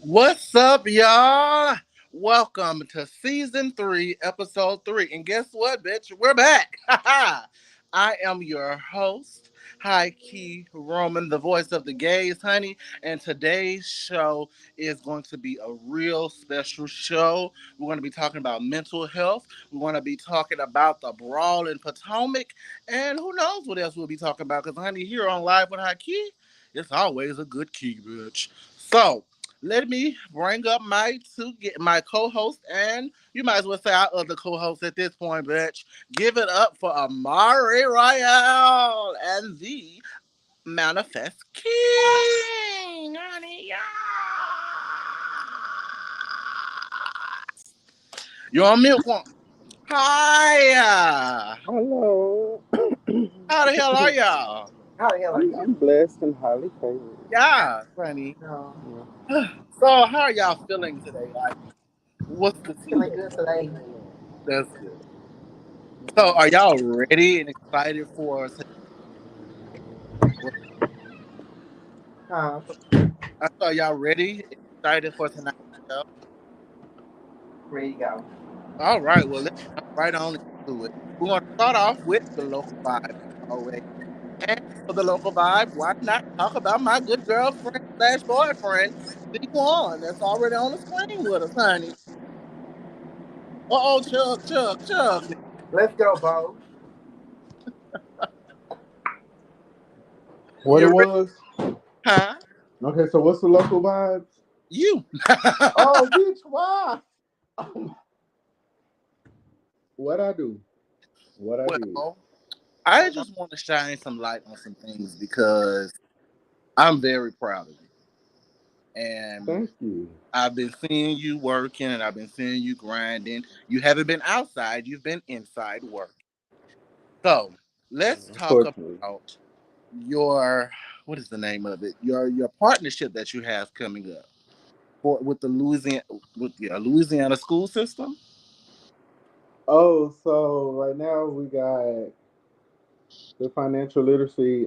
What's up, y'all? Welcome to season 3, episode 3. And guess what, bitch? We're back. I am your host, Hyki Roman, the voice of the gays, honey. And today's show is going to be a real special show. We're going to be talking about mental health. We're going to be talking about the brawl in Potomac. And who knows what else we'll be talking about. Because, honey, here on Live with Hyki, it's always a good key, bitch. So, let me bring up my co-host, and you might as well say our other co-host at this point, bitch. Give it up for Amaury Royale and the Manifest King, honey. Yeah. You're on mute, one. Hi. Hello. How the hell are y'all? How the hell are I'm you? blessed and highly favored. Yeah, honey. No, Yeah. So, how are y'all feeling today? Like, what's the tea? feeling good today. That's good. So, are y'all ready and excited for? Huh? I saw y'all ready, excited for tonight's show. Ready to go. All right, well let's jump right on into it. We're gonna start off with the local vibe as always. And for the local vibe, why not talk about my good girlfriend slash boyfriend, D1, that's already on the screen with us, honey. Oh, Chuck. Let's go, Bo. What it You ready? was? Huh? Okay, so what's the local vibes? You. Oh, bitch, why? What I do? What I did? Well, I just want to shine some light on some things because I'm very proud of you. And Thank you. I've been seeing you working and I've been seeing you grinding. You haven't been outside, you've been inside working. So let's talk Unfortunately. about your what is the name of it? Your partnership that you have coming up for with the Louisiana school system. Oh, so right now we got the financial literacy.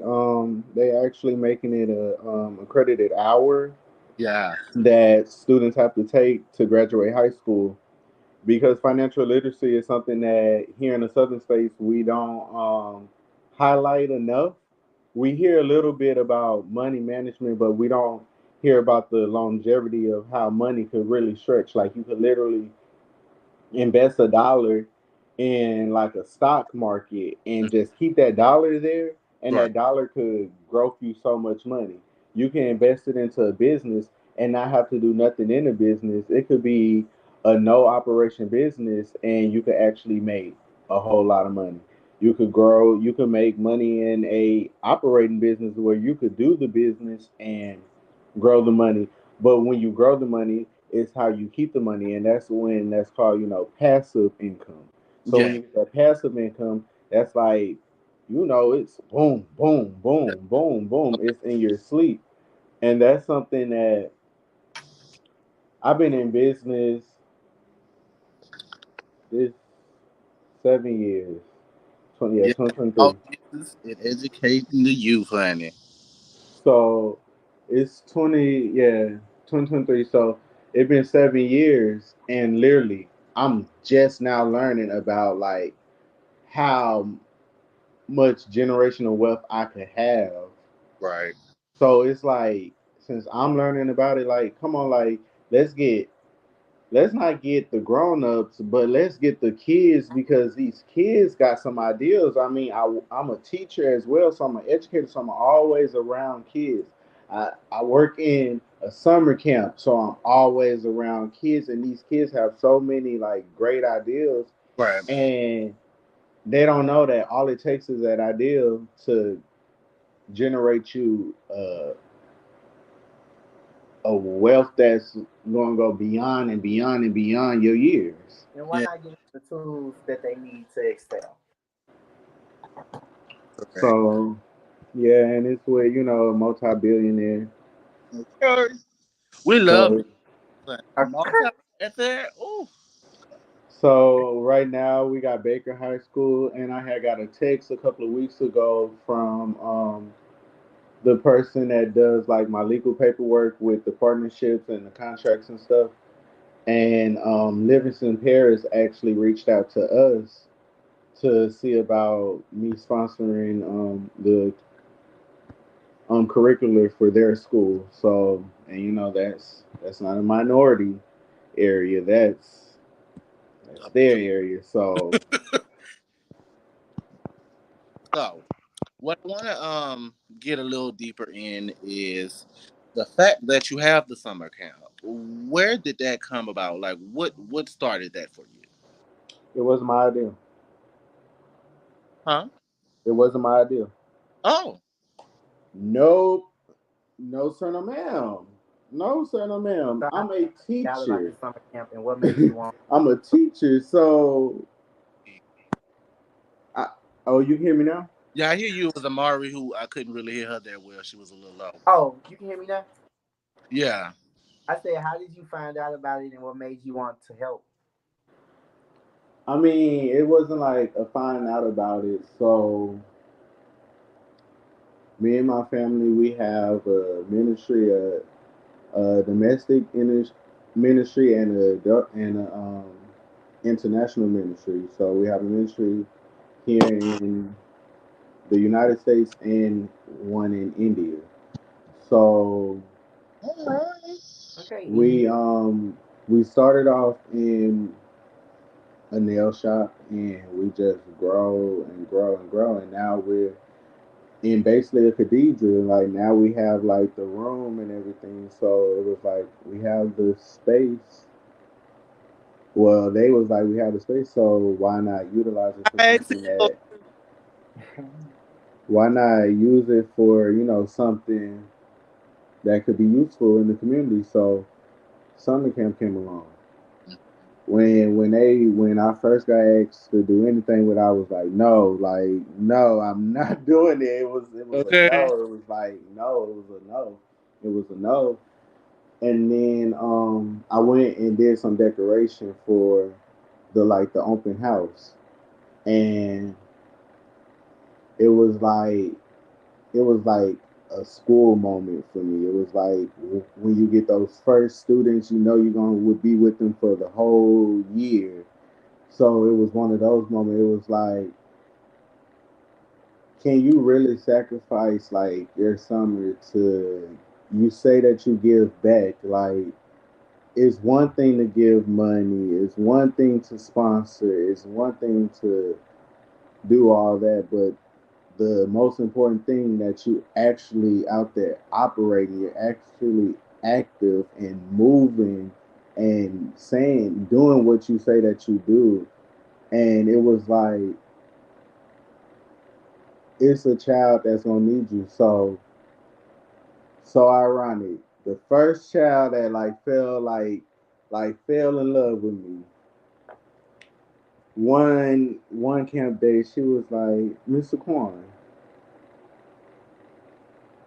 They actually making it a accredited hour Yeah, that students have to take to graduate high school. Because financial literacy is something that here in the southern states we don't highlight enough. We hear a little bit about money management, but we don't hear about the longevity of how money could really stretch. Like you could literally invest $1 in like a stock market and just keep that dollar there, and right. that dollar could grow for you so much money. You can invest it into a business and not have to do nothing in the business. It could be a no operation business and you could actually make a whole lot of money. You could make money in a operating business where you could do the business and grow the money. But when you grow the money, it's how you keep the money, and that's when that's called passive income. So when Yeah. you get that passive income, that's like it's boom, boom, boom, boom, boom. It's in your sleep, and that's something that I've been in business this 7 years, 20 yeah, Yeah. All 2023. business and educating the youth, honey. So it's 2023. So it's been 7 years, and literally, I'm just now learning about like how much generational wealth I could have. Right. So it's like since I'm learning about it, like come on, like let's get let's not get the grown-ups, but let's get the kids because these kids got some ideas. I mean, I'm a teacher as well, so I'm an educator, so I'm always around kids. I work in a summer camp, so I'm always around kids, and these kids have so many like great ideas, Right. and they don't know that all it takes is that idea to generate you a wealth that's going to go beyond and beyond and beyond your years. And why Yeah. not give them the tools that they need to excel? Correct. So yeah, and it's with a multi-billionaire. Okay. We love So it. A multi Okay. at there. Ooh. so right now we got Baker High School, and I had got a text a couple of weeks ago from the person that does like my legal paperwork with the partnerships and the contracts and stuff. And Livingston Paris actually reached out to us to see about me sponsoring the curricular for their school. So, and you know that's not a minority area. That's their area. So So, what I want to get a little deeper in is the fact that you have the summer camp. Where did that come about? Like, what started that for you? it wasn't my idea. Huh? It wasn't my idea. Oh, Nope. No, sir, no, ma'am. No, sir, no, ma'am. So how I'm a did you find out about the teacher. summer camp and what made you want? I'm a teacher. So, I, oh, you can hear me now? yeah. I hear you. It was Amaury who I couldn't really hear her that well. She was a little low. Oh, you can hear me now. Yeah. I said, how did you find out about it and what made you want to help? I mean, it wasn't like a finding out about it. So, me and my family, we have a ministry, a domestic ministry, and a international ministry. So we have a ministry here in the United States and one in India. So All right. Okay, we India. um we started off in a nail shop and we just grow and grow and grow, and now we're in basically a cathedral. Like now we have like the room and everything. So it was like we have the space. Well, they was like we have the space, so why not utilize it for Hey, something that why not use it for, something that could be useful in the community. So summer camp came along. When I first got asked to do anything with it, I was like no, I'm not doing it. It was a okay. no. It was like no, it was a no. It was a no. And then I went and did some decoration for the open house. And it was like it was like a school moment for me. It was like when you get those first students, you know you're gonna would be with them for the whole year. So it was one of those moments. It was like, can you really sacrifice like your summer to? You say that you give back. Like it's one thing to give money. It's one thing to sponsor. It's one thing to do all that, but the most important thing that you actually out there operating, you're actually active and moving and saying, doing what you say that you do. And it was like, it's a child that's gonna need you. So ironic. The first child that like fell in love with me. One camp day, she was like, Mr. Quan,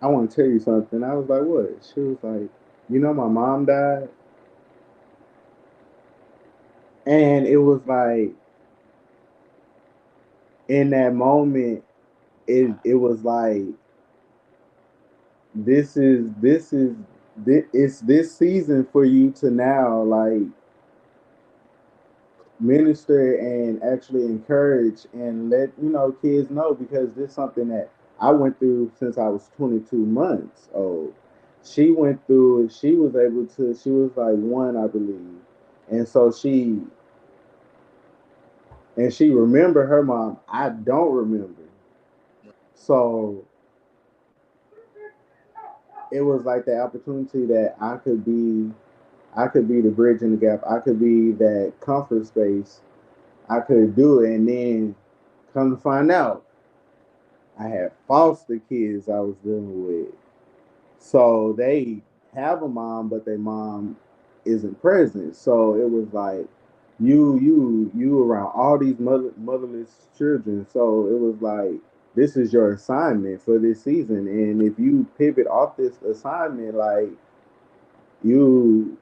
I want to tell you something. I was like, what? She was like, my mom died. And it was like, in that moment, it was like, it's this season for you to now, like, minister and actually encourage and let, kids know, because this is something that I went through since I was 22 months old. She went through it. She was like one, I believe. And so she remembered her mom. I don't remember. So it was like the opportunity that I could be the bridge in the gap. I could be that comfort space. I could do it. And then come to find out, I had foster kids I was dealing with. So they have a mom, but their mom isn't present. So it was like you around all these motherless children. So it was like this is your assignment for this season, and if you pivot off this assignment, like you,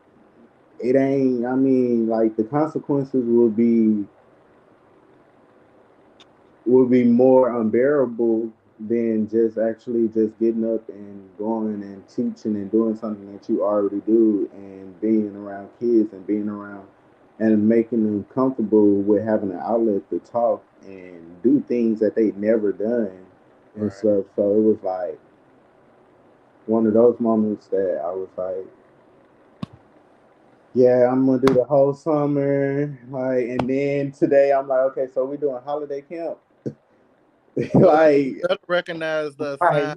it ain't. I mean, like the consequences will be more unbearable than just actually just getting up and going and teaching and doing something that you already do and being around kids and being around and making them comfortable with having an outlet to talk and do things that they'd never done and Right. stuff. So it was like one of those moments that I was like, yeah, I'm gonna do the whole summer. Like, and then today I'm like, okay, so we doing holiday camp. Well, Like, you better recognize the Right. sign.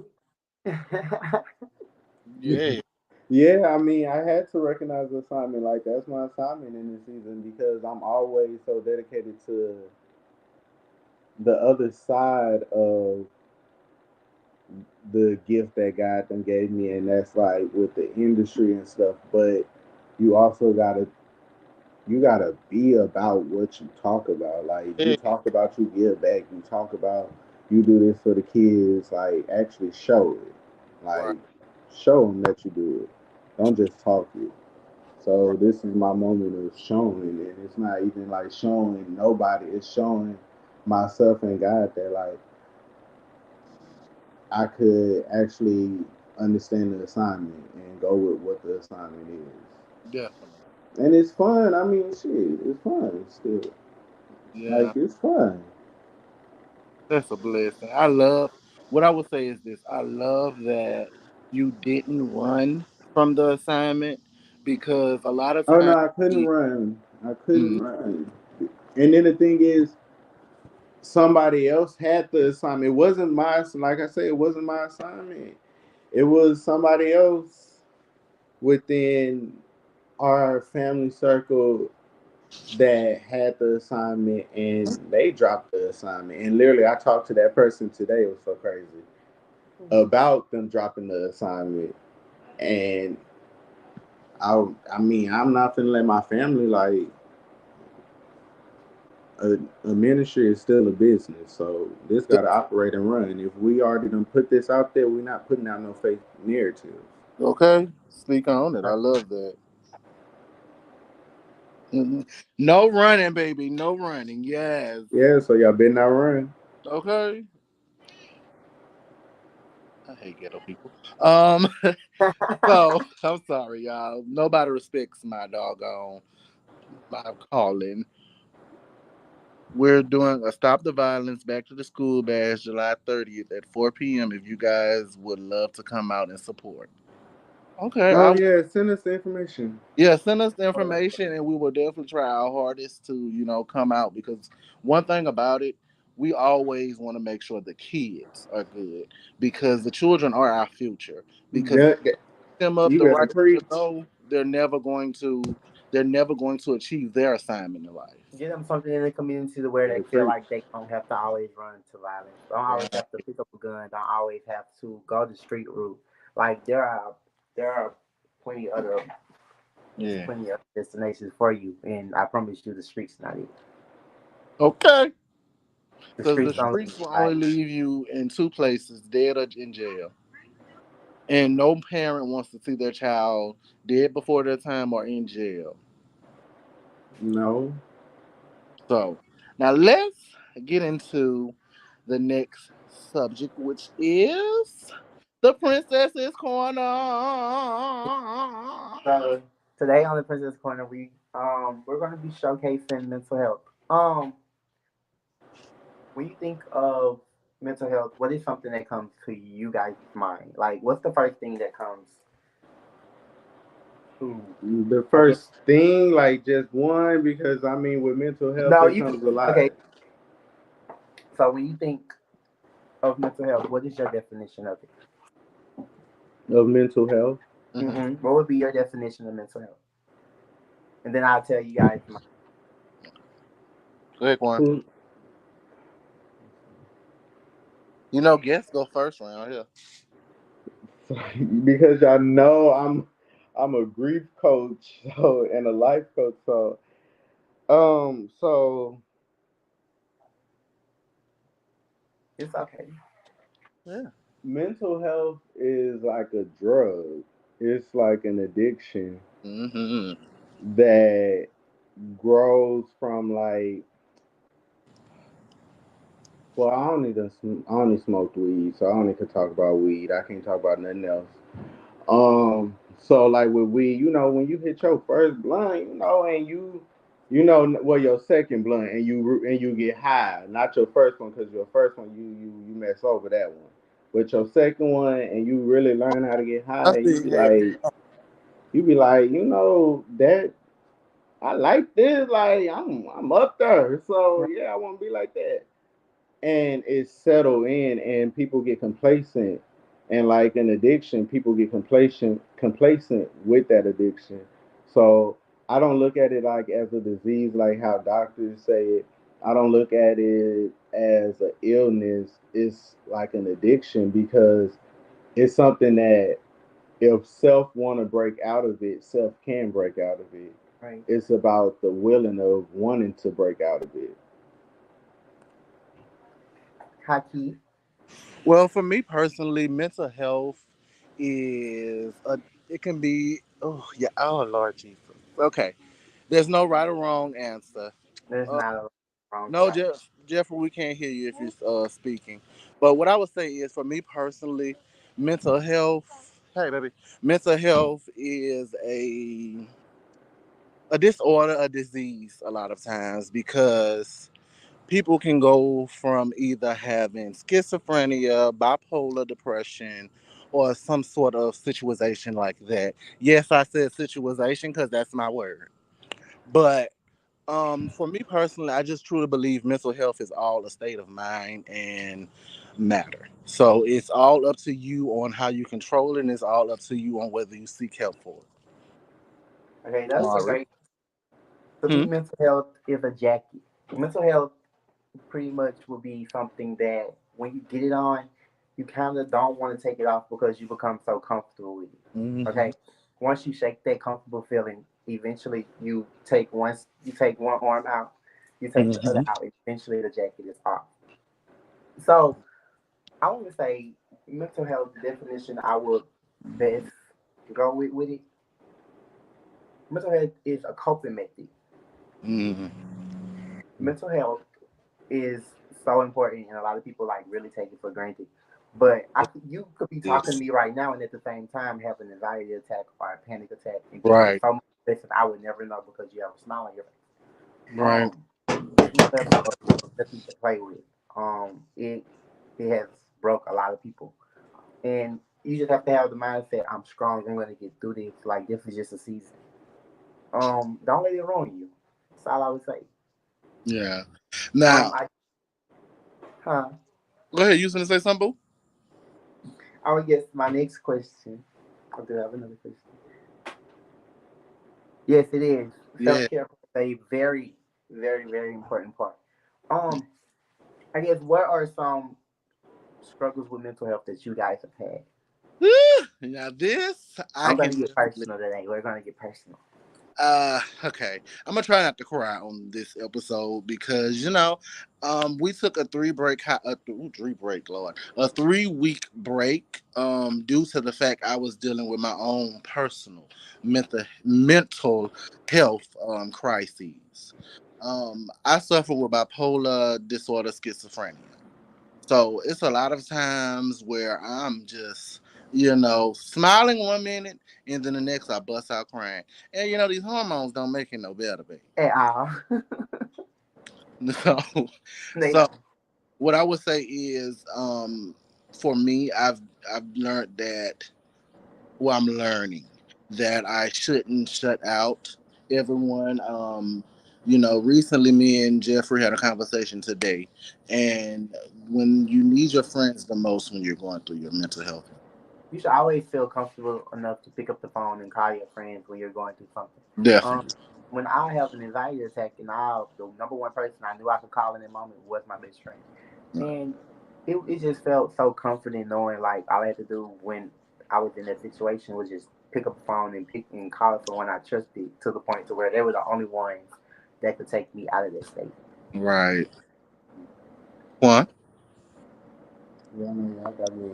Yeah. yeah, I mean, I had to recognize the assignment. Like, that's my assignment in the season because I'm always so dedicated to the other side of the gift that God done gave me, and that's like with the industry and stuff. But you also gotta be about what you talk about. Like you Yeah. talk about you give back, you talk about you do this for the kids. Like actually show it. Right. Like show them that you do it. Don't just talk it. Right. So this is my moment of showing, and it's not even like showing nobody. It's showing myself and God that like I could actually understand the assignment and go with what the assignment is. Definitely. And it's fun. I mean, shit, it's fun still. Yeah. Like it's fun. That's a blessing. I love what I would say is this. I love that you didn't run from the assignment because a lot of Oh no, times I couldn't we, run. I couldn't mm, run. And then the thing is, somebody else had the assignment. It wasn't my, like I said, it wasn't my assignment. It was somebody else within our family circle that had the assignment and they dropped the assignment. And literally, I talked to that person today. It was so crazy about them dropping the assignment. And I mean, I'm not gonna let my family like a, a ministry is still a business, so this got to operate and run. If we already done put this out there, we're not putting out no fake narrative. okay, speak on it. I love that. Mhm. No running, baby. No running. Yes. Yeah, so y'all better not run. Okay. I hate ghetto people. Um. So I'm sorry, y'all. Nobody respects my doggone my calling. We're doing a Stop the Violence Back to the School Bash July 30th at 4 p.m. if you guys would love to come out and support. Okay, Oh yeah, send us the information. yeah, send us the information and we will definitely try our hardest to, come out because one thing about it, we always want to make sure the kids are good because the children are our future. Because Yeah, them up you the better right way to preach. go, they're never going to achieve their assignment in life. Get them something in the community to where they Better feel preach. like they don't have to always run to violence. Don't always Right. have to pick up a gun. Don't always have to go the street route. Like there are plenty other there's Yeah. plenty of destinations for you, and I promise you, the streets not it. Okay. The Because the streets don't leave streets will only right. leave you in two places, dead or in jail. And no parent wants to see their child dead before their time or in jail. No, So now let's get into the next subject, which is the Princess's Corner. So today on the Princess Corner, we're going to be showcasing mental health. When you think of mental health, what is something that comes to you guys' mind? Like, what's the first thing that comes to? the I guess first thing, like just one, because I mean, with mental health, no. it You can comes a lot okay. So when you think of mental health, what is your definition of it? of mental health. Hmm. What would be your definition of mental health? And then I'll tell you guys mine. Go ahead, Quan. Who- Guests go first round here. because y'all know I'm a grief coach so and a life coach so It's okay. Yeah. mental health is like a drug. It's like an addiction Hmm. that grows from like Well, I only smoked weed, so I only could talk about weed. I can't talk about nothing else. So like with weed, when you hit your first blunt, and well, your second blunt, and you get high, not your first one, because your first one you mess over that one, but your second one, and you really learn how to get I high, and see. Hey, you be like, that I like this, like I'm up there, so yeah, I want to be like that, and it's settled in, and people get complacent, and like an addiction, people get complacent with that addiction. So I don't look at it like as a disease, like how doctors say it. I don't look at it as an illness. It's like an addiction, because it's something that, if self want to break out of it, self can break out of it. Right. It's about the willing of wanting to break out of it. Hyki. well, for me personally, mental health is a. It can be. Oh yeah. Oh Lord Jesus. Okay. There's no right or wrong answer. There's Uh, not a wrong or no, right. Jeffrey, we can't hear you if you're speaking. But what I would say is, for me personally, mental health. Hey, baby. Mental health is a disorder, a disease, a lot of times, because people can go from either having schizophrenia, bipolar depression, or some sort of situation like that. Yes, I said situation because that's my word. But for me personally, I just truly believe mental health is all a state of mind and matter. So it's all up to you on how you control it, and it's all up to you on whether you seek help for it. Okay, that's a Amaury. great. To me, Hmm? mental health is a jacket. Mental health pretty much will be something that when you get it on, you kind of don't want to take it off because you become so comfortable with it. Hmm. Okay, once you shake that comfortable feeling, eventually you take one arm out, you take the other Hmm. out. Eventually, the jacket is off. So I want to say mental health definition. I would best go with it. Mental health is a coping method. Hmm. Mental health is so important, and a lot of people like really take it for granted. But you could be talking to Yes. me right now, and at the same time have an anxiety attack or a panic attack, and be in Right. so much stress that I would never know because you have a smile on your face. Right. Mental health is nothing to play with. It has broke a lot of people, and you just have to have the mindset. I'm strong. I'm gonna get through this. Like this is just a season. Don't let it ruin you. That's all I would say. Yeah. Now, I huh. go ahead. You was gonna say something, boo? I would guess my next question. I do have another question. Yes, it is. Yeah. Self care is a very, very, very important part. Um, I guess what are some struggles with mental health that you guys have had? Now this I I'm can gonna get definitely. personal today. We're gonna get personal. Okay. I'm gonna try not to cry on this episode because we took a three break, Lord, a 3 week break, due to the fact I was dealing with my own personal mental health crises. I suffer with bipolar disorder, schizophrenia. So it's a lot of times where I'm just, smiling 1 minute and then the next I bust out crying. And these hormones don't make it no better, baby. At all. So, They so don't. what I would say is, for me, I've learned that, well, I'm learning that I shouldn't shut out everyone. Recently me and Jeffrey had a conversation today, and when you need your friends the most when you're going through your mental health. You should always feel comfortable enough to pick up the phone and call your friends when you're going through something. Um, Definitely. when I have an anxiety attack, and the number one person I knew I could call in that moment was my best friend, and it just felt so comforting knowing like all I had to do when I was in that situation was just pick up the phone and pick and call someone I trusted to the point to where they were the only ones that could take me out of that state. Right. One. Yeah, I mean, I got me.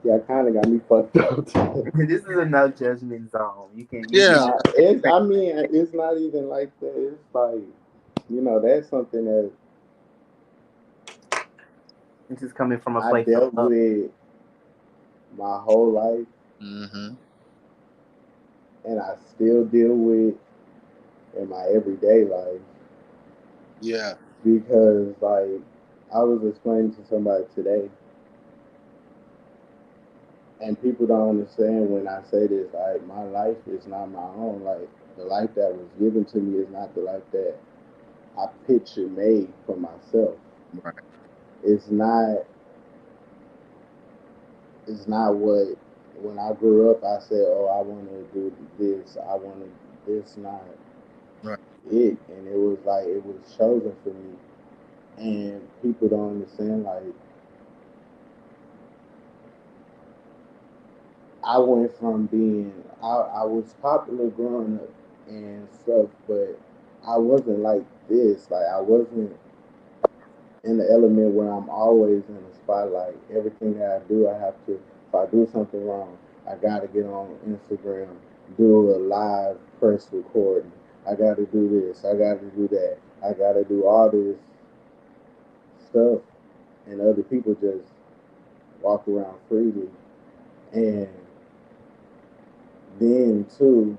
Yeah, kind of got me fucked up. This is a no judgment zone. You can Yeah. Nah, I mean, it's not even like that. It's like, that's something that It's just coming from a I place of dealt love. with my whole life, Mm-hmm. and I still deal with in my everyday life Yeah. because, like, I was explaining to somebody today, and people don't understand when I say this. Like, my life is not my own. Like, the life that was given to me is not the life that I picture made for myself. Right. It's not. It's not what when I grew up. I said, "Oh, I want to do this. I want to." This not Right. it, and it was like it was chosen for me. And people don't understand. Like, I went from being, I was popular growing up and stuff, but I wasn't like this. Like, I wasn't in the element where I'm always in the spotlight. Everything that I do, I have to, if I do something wrong, I got to get on Instagram, do a live press recording. I got to do this. I got to do that. I got to do all this stuff. And other people just walk around freely. And then, too,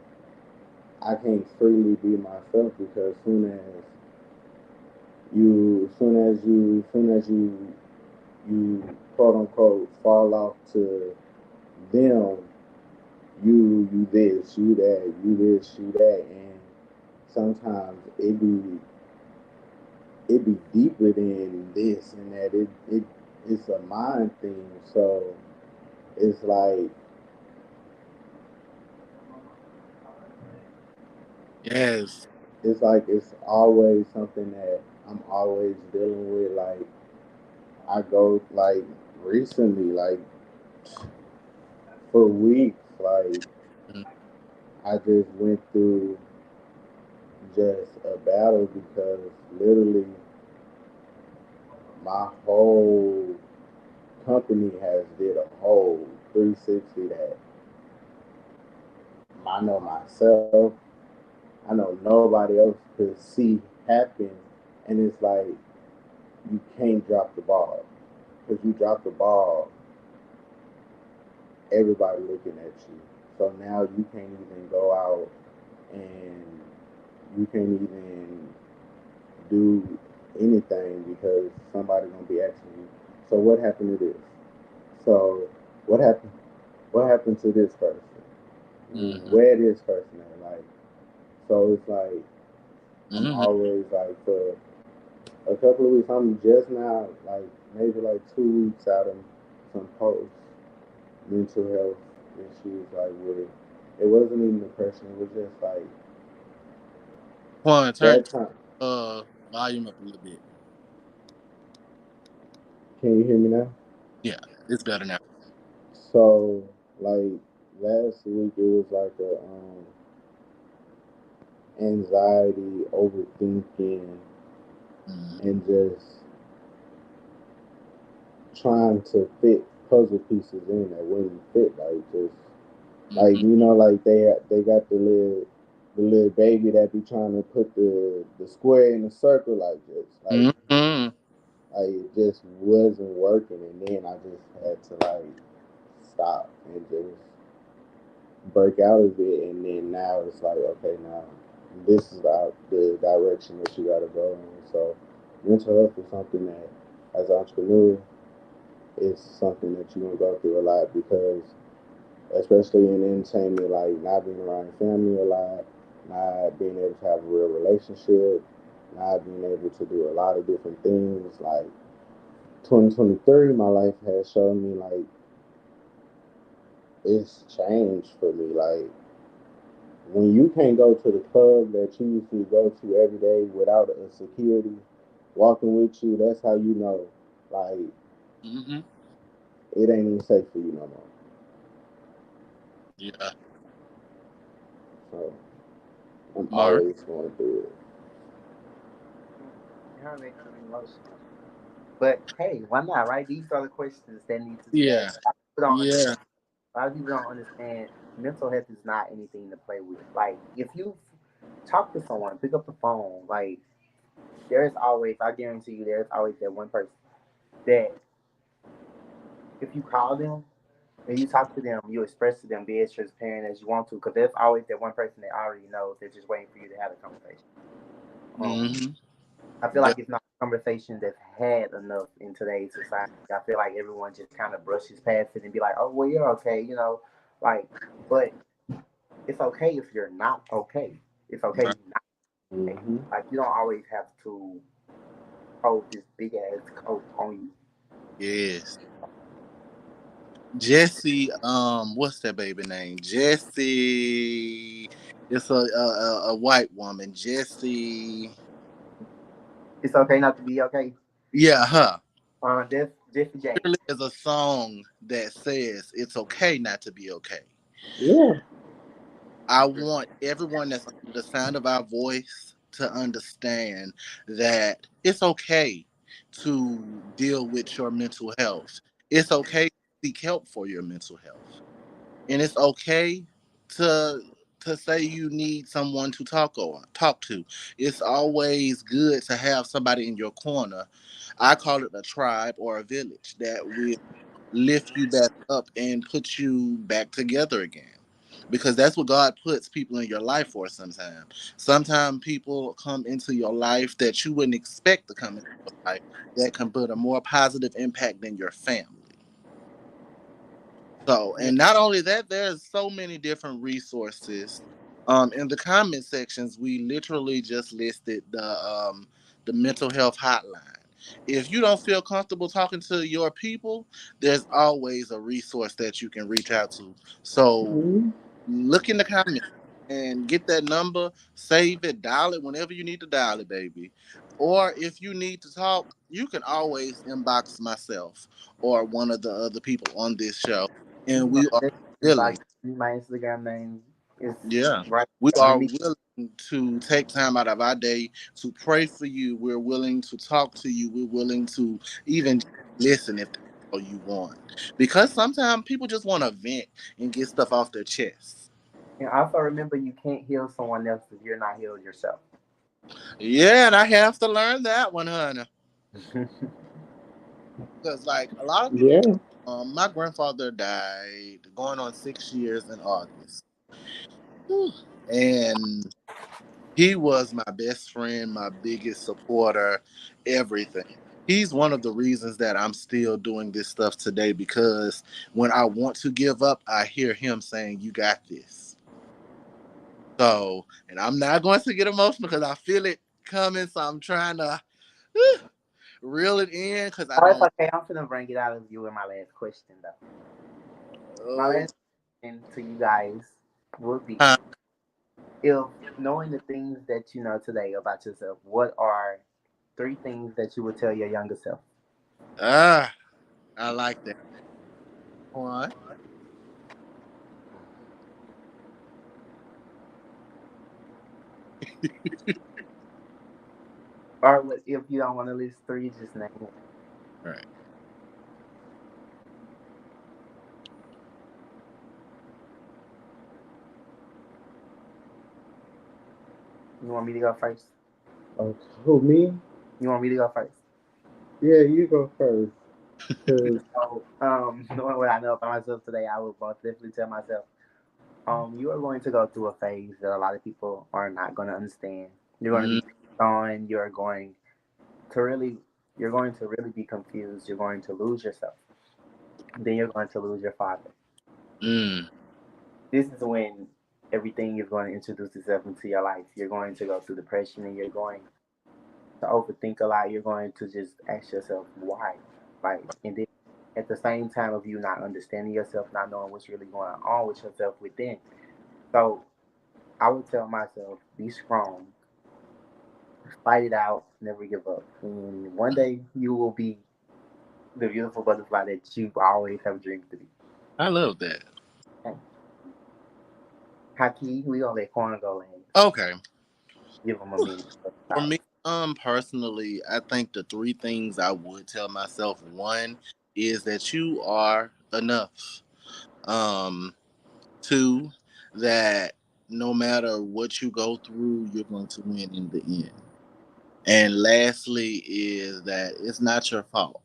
I can't freely be myself because soon as you quote unquote fall off to them, you this, you that, you this, you that, and sometimes it be deeper than this and that. It's a mind thing, so it's like Yes. it's always something that I'm always dealing with. Like, I go like recently, like for weeks, like Mm. I just went through just a battle because literally my whole company has did a whole 360 that I know myself, I know nobody else could see happen, and it's like you can't drop the ball because you drop the ball, everybody looking at you. So now you can't even go out and you can't even do anything because somebody's gonna be asking you. So what happened to this? So what happened? What happened to this person? Mm-hmm. Where this person at? Like, so it's like I'm Mm-hmm. always like for a couple of weeks. I'm just now like maybe like 2 weeks out of some post mental health issues. Like with it wasn't even depression. It was just like One, turn that time. volume up a little bit. Can you hear me now? Yeah, it's better now. So like last week it was like a anxiety, overthinking, Mm-hmm. and just trying to fit puzzle pieces in that wouldn't fit. Like just like Mm-hmm. like they got the little baby that be trying to put the square in the circle like this. Mm-hmm. Like it just wasn't working, and then I just had to like stop and just break out of it, and then now it's like, okay, now this is the direction that you got to go in. So mental health is something that, as an entrepreneur, is something that you're gonna go through a lot because, especially in entertainment, like not being around your family a lot, not being able to have a real relationship, not being able to do a lot of different things. Like 2023, my life has shown me like it's changed for me. Like when you can't go to the club that you used to go to every day without a security walking with you, that's how you know, like, Mm-hmm. it ain't even safe for you no more. Yeah. So I'm Mari. always going through it. You're making me emotional. But hey, why not, right? These are the questions that need to be Yeah. asked. A lot of people don't understand. Yeah. A lot of people don't understand mental health is not anything to play with. Like, if you talk to someone, pick up the phone, like, there's always, I guarantee you, there's always that one person that if you call them and you talk to them, you express to them, be as transparent as you want to, because there's always that one person that already knows. They're just waiting for you to have a conversation. Um, Mm-hmm. I feel like it's not a conversation that's had enough in today's society. I feel like everyone just kind of brushes past it and be like, "Oh, well, you're okay," like. But it's okay if you're not okay. It's okay Right. not okay. Mm-hmm. Like you don't always have to hold this big ass coat on you. Yes. Jesse, what's that baby name? Jesse. It's a white woman. Jesse. It's okay not to be okay. Yeah, her. This Jesse James. Literally is a song that says it's okay not to be okay. Yeah. I want everyone that's under the sound of our voice to understand that it's okay to deal with your mental health. It's okay to seek help for your mental health. And it's okay to say you need someone to talk to. It's always good to have somebody in your corner. I call it a tribe or a village that will lift you back up and put you back together again. Because that's what God puts people in your life for sometimes. Sometimes people come into your life that you wouldn't expect to come into your life that can put a more positive impact than your family. So, Yeah, and not only that, there's so many different resources. In the comment sections, we literally just listed the mental health hotline. If you don't feel comfortable talking to your people, there's always a resource that you can reach out to. So Mm-hmm. look in the comments and get that number, save it, dial it whenever you need to dial it, baby. Or if you need to talk, you can always inbox myself or one of the other people on this show, and we most are definitely willing. inbox me. My Instagram name is Yeah, right we are underneath. willing to take time out of our day to pray for you. We're willing to talk to you. We're willing to even listen if that's all you want, because sometimes people just want to vent and get stuff off their chest. And also remember, you can't heal someone else if you're not healed yourself. Yeah, and I have to learn that one, honey. Because like a lot of people, Yeah. my grandfather died going on 6 years in August, Whew. And he was my best friend, my biggest supporter, everything. He's one of the reasons that I'm still doing this stuff today because when I want to give up, I hear him saying, "You got this." So, and I'm not going to get emotional because I feel it coming. So I'm trying to reel it in because I Oh, it's don't. okay. I'm gonna bring it out of you in my last question, though. My Oh, last question to you guys would be: huh. if knowing the things that you know today about yourself, what are three things that you would tell your younger self? Ah, I like that one. Or if you don't want to list three, just name one. Right. You want me to go first? Who, me? You want me to go first? Yeah, you go first. Cause So, knowing what I know about myself today, I would most definitely tell myself, you are going to go through a phase that a lot of people are not going to understand. You're going to Mm, be on. To really, you're going to really be confused. You're going to lose yourself. Then you're going to lose your father. mm, This is when everything is going to introduce itself into your life. You're going to go through depression, and you're going to overthink a lot. You're going to just ask yourself why, like, and then at the same time of you not understanding yourself, not knowing what's really going on with yourself within. So I would tell myself, be strong, fight it out, never give up, and one day you will be the beautiful butterfly that you always have dreamed to be. I love that. Okay. Hyki, we gonna let Corner go and Okay. give them a minute. For me, personally, I think the three things I would tell myself, one is that you are enough. Um, two, that no matter what you go through, you're going to win in the end. And lastly is that it's not your fault.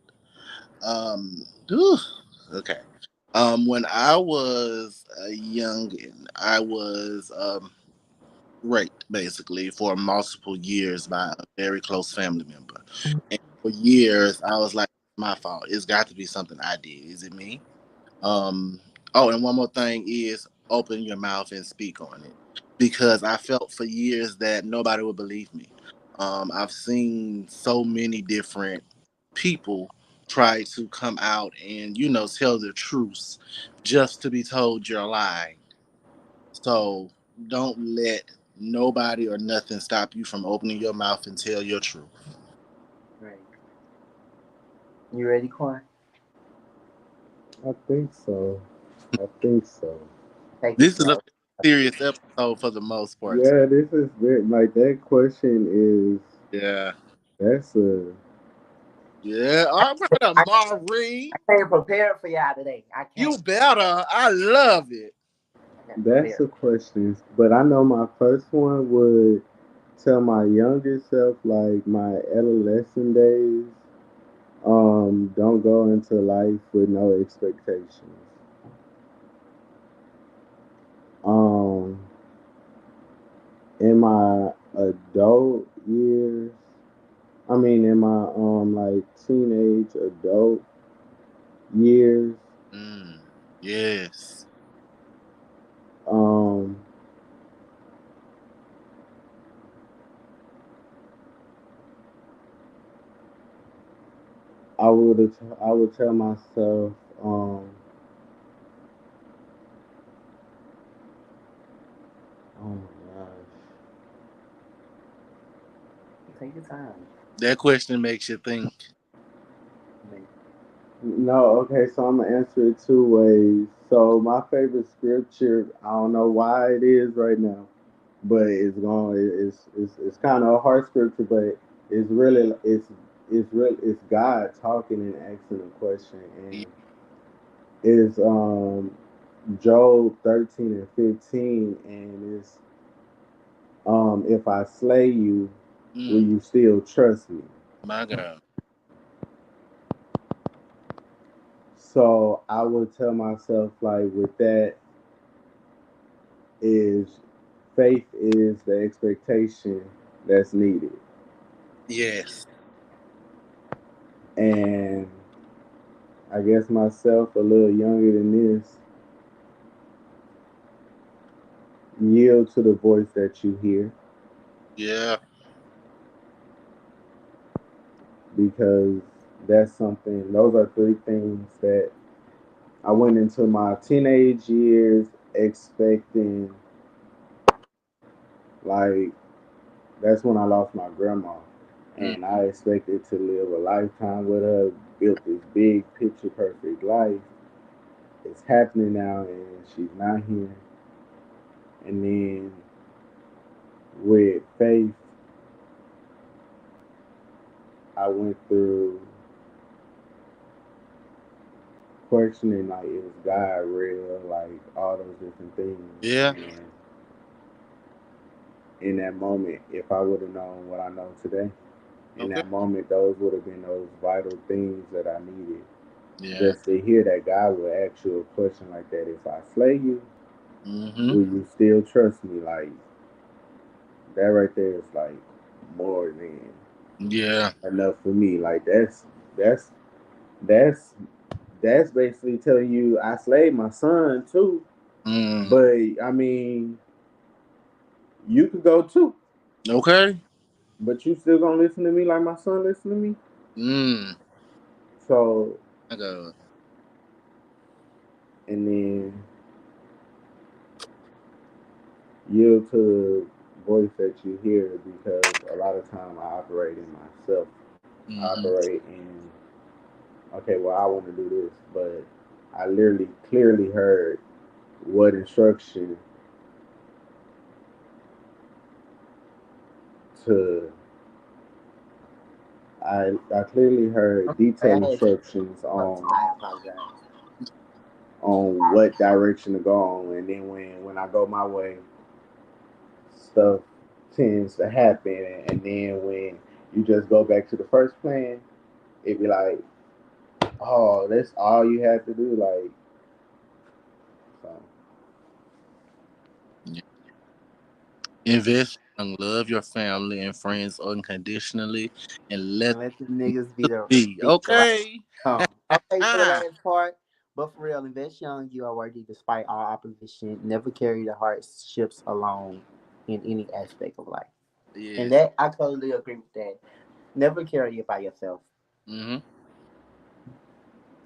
Um, whew, Okay. When I was a youngin, I was raped basically for multiple years by a very close family member. And for years, I was like, my fault. It's got to be something I did. Is it me? Um, oh, and one more thing is open your mouth and speak on it because I felt for years that nobody would believe me. I've seen so many different people try to come out and tell the truth just to be told you're lying. So don't let nobody or nothing stop you from opening your mouth and tell your truth. Right. You ready, Quan? I think so. I think so. Take it This is a slow. serious episode for the most part. Yeah, this is very, like that question is Yeah. that's a Yeah. All right, I, Amaury. I came prepared for y'all today. I You can't. better. I love it. I came that's prepared. a question. But I know my first one would tell my younger self, like my adolescent days, don't go into life with no expectations. Um, in my adult years, I mean, in my like teenage adult years, Mm, yes. um, I would tell myself, oh my gosh. Take your time. That question makes you think. Man. No, okay, so I'm gonna answer it two ways. So my favorite scripture, I don't know why it is right now, but it's kind of a hard scripture, but it's God talking and asking a question, and it's Job 13 and 15, and it's if I slay you, will Mm, you still trust me? my God. So I would tell myself like with that is faith is the expectation that's needed. Yes. And I guess myself a little younger than this, yield to the voice that you hear Yeah. because that's something those are three things that I went into my teenage years expecting, like that's when I lost my grandma. Mm, And I expected to live a lifetime with her, built this big picture perfect life. It's happening now and she's not here. And then with faith, I went through questioning like is God real, like all those different things. yeah. And in that moment, if I would have known what I know today, in Okay. that moment, those would have been those vital things that I needed. Yeah. Just to hear that God would ask you a question like that: if I slay you, Mm-hmm. will you still trust me? Like that right there is like more than Yeah. enough for me. Like that's that's that's basically telling you I slayed my son too. Mm. But I mean, you could go too, Okay. but you still gonna listen to me like my son listen to me. Mm. So My God. and then yield to the voice that you hear because a lot of time I operate in myself. I Mm-hmm. operate in okay, well I want to do this, but I literally clearly heard what instruction to I clearly heard I detailed had to. instructions I apologize. on what direction to go on, and then when I go my way, stuff tends to happen, and then when you just go back to the first plan, it be like, Oh, that's all you have to do. Like, so. Yeah. Invest young, love your family and friends unconditionally, and let And let the niggas be the be be the right okay. come. Okay, for the last part. But for real, invest young, you are worthy despite all opposition. Never carry the hardships alone in any aspect of life. And Yes. that I totally agree with that. Never carry it by yourself. Hmm.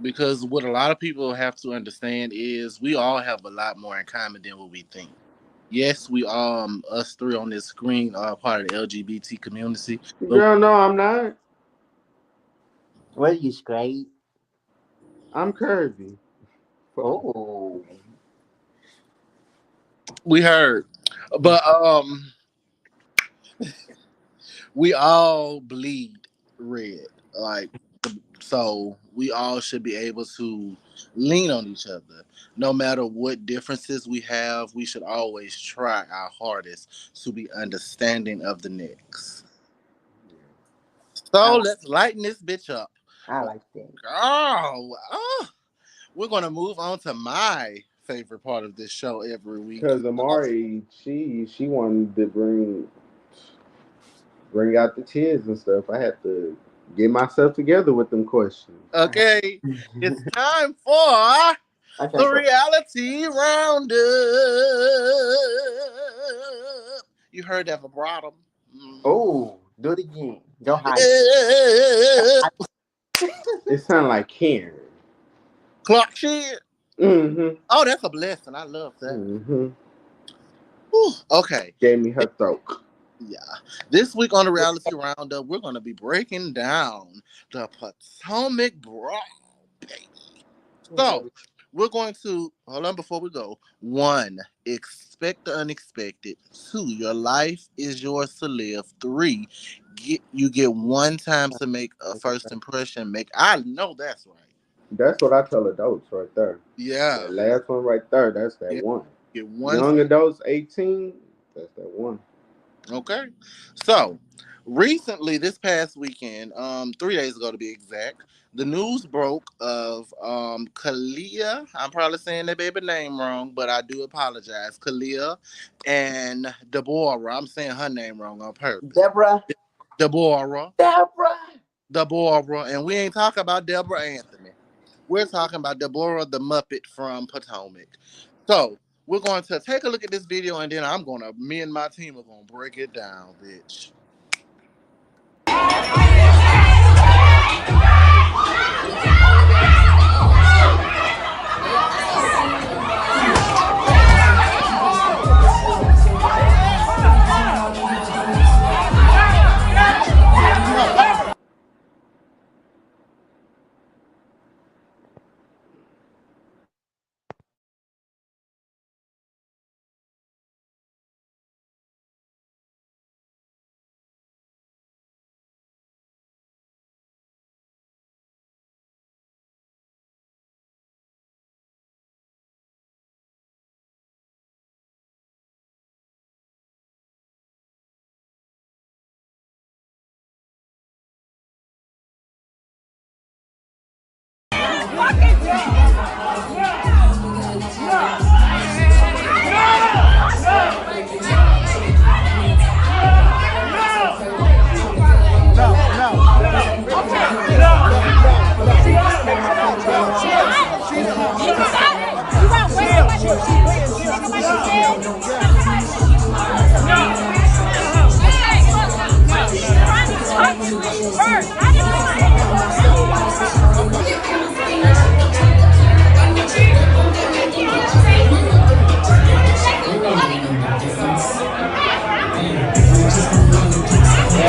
Because what a lot of people have to understand is we all have a lot more in common than what we think. Yes, we us three on this screen are part of the LGBT community, but Girl, no, I'm not. What are you straight? I'm curvy. Fuck. Oh. we heard. But we all bleed red. Like, so we all should be able to lean on each other. No matter what differences we have, we should always try our hardest to be understanding of the next. I So like let's lighten this bitch up. I like that. Oh, we're gonna move on to my favorite part of this show every week. Cause Amari, she wanted to bring out the tears and stuff. I had to get myself together with them questions. Okay, it's time for the Okay, go. reality roundup. You heard that vibrato? Mm. Oh, do it again. Go higher. Eh, It sounded like Karen. Clock shit. Mm-hmm. Oh, that's a blessing. I love that. Mm-hmm. Whew. Okay. Gave me her throat. Yeah. This week on the reality roundup, we're going to be breaking down the Potomac Brawl, baby. So, we're going to hold on before we go. One, expect the unexpected. Two, your life is yours to live. Three, you get one time to make a first impression. I know that's right. That's what I tell adults right there. Yeah. That last one right there, that's that Yeah. one. Get one. Young adults, 18, that's that one. Okay. So recently, this past weekend, 3 days ago to be exact, the news broke of Kalia. I'm probably saying that baby name wrong, but I do apologize. Kalia and Deborah. I'm saying her name wrong on purpose. Deborah. Deborah. Deborah. Deborah. And we ain't talking about Deborah Anthony. We're talking about Deborah the Muppet from Potomac. So we're going to take a look at this video, and then me and my team are gonna break it down, bitch.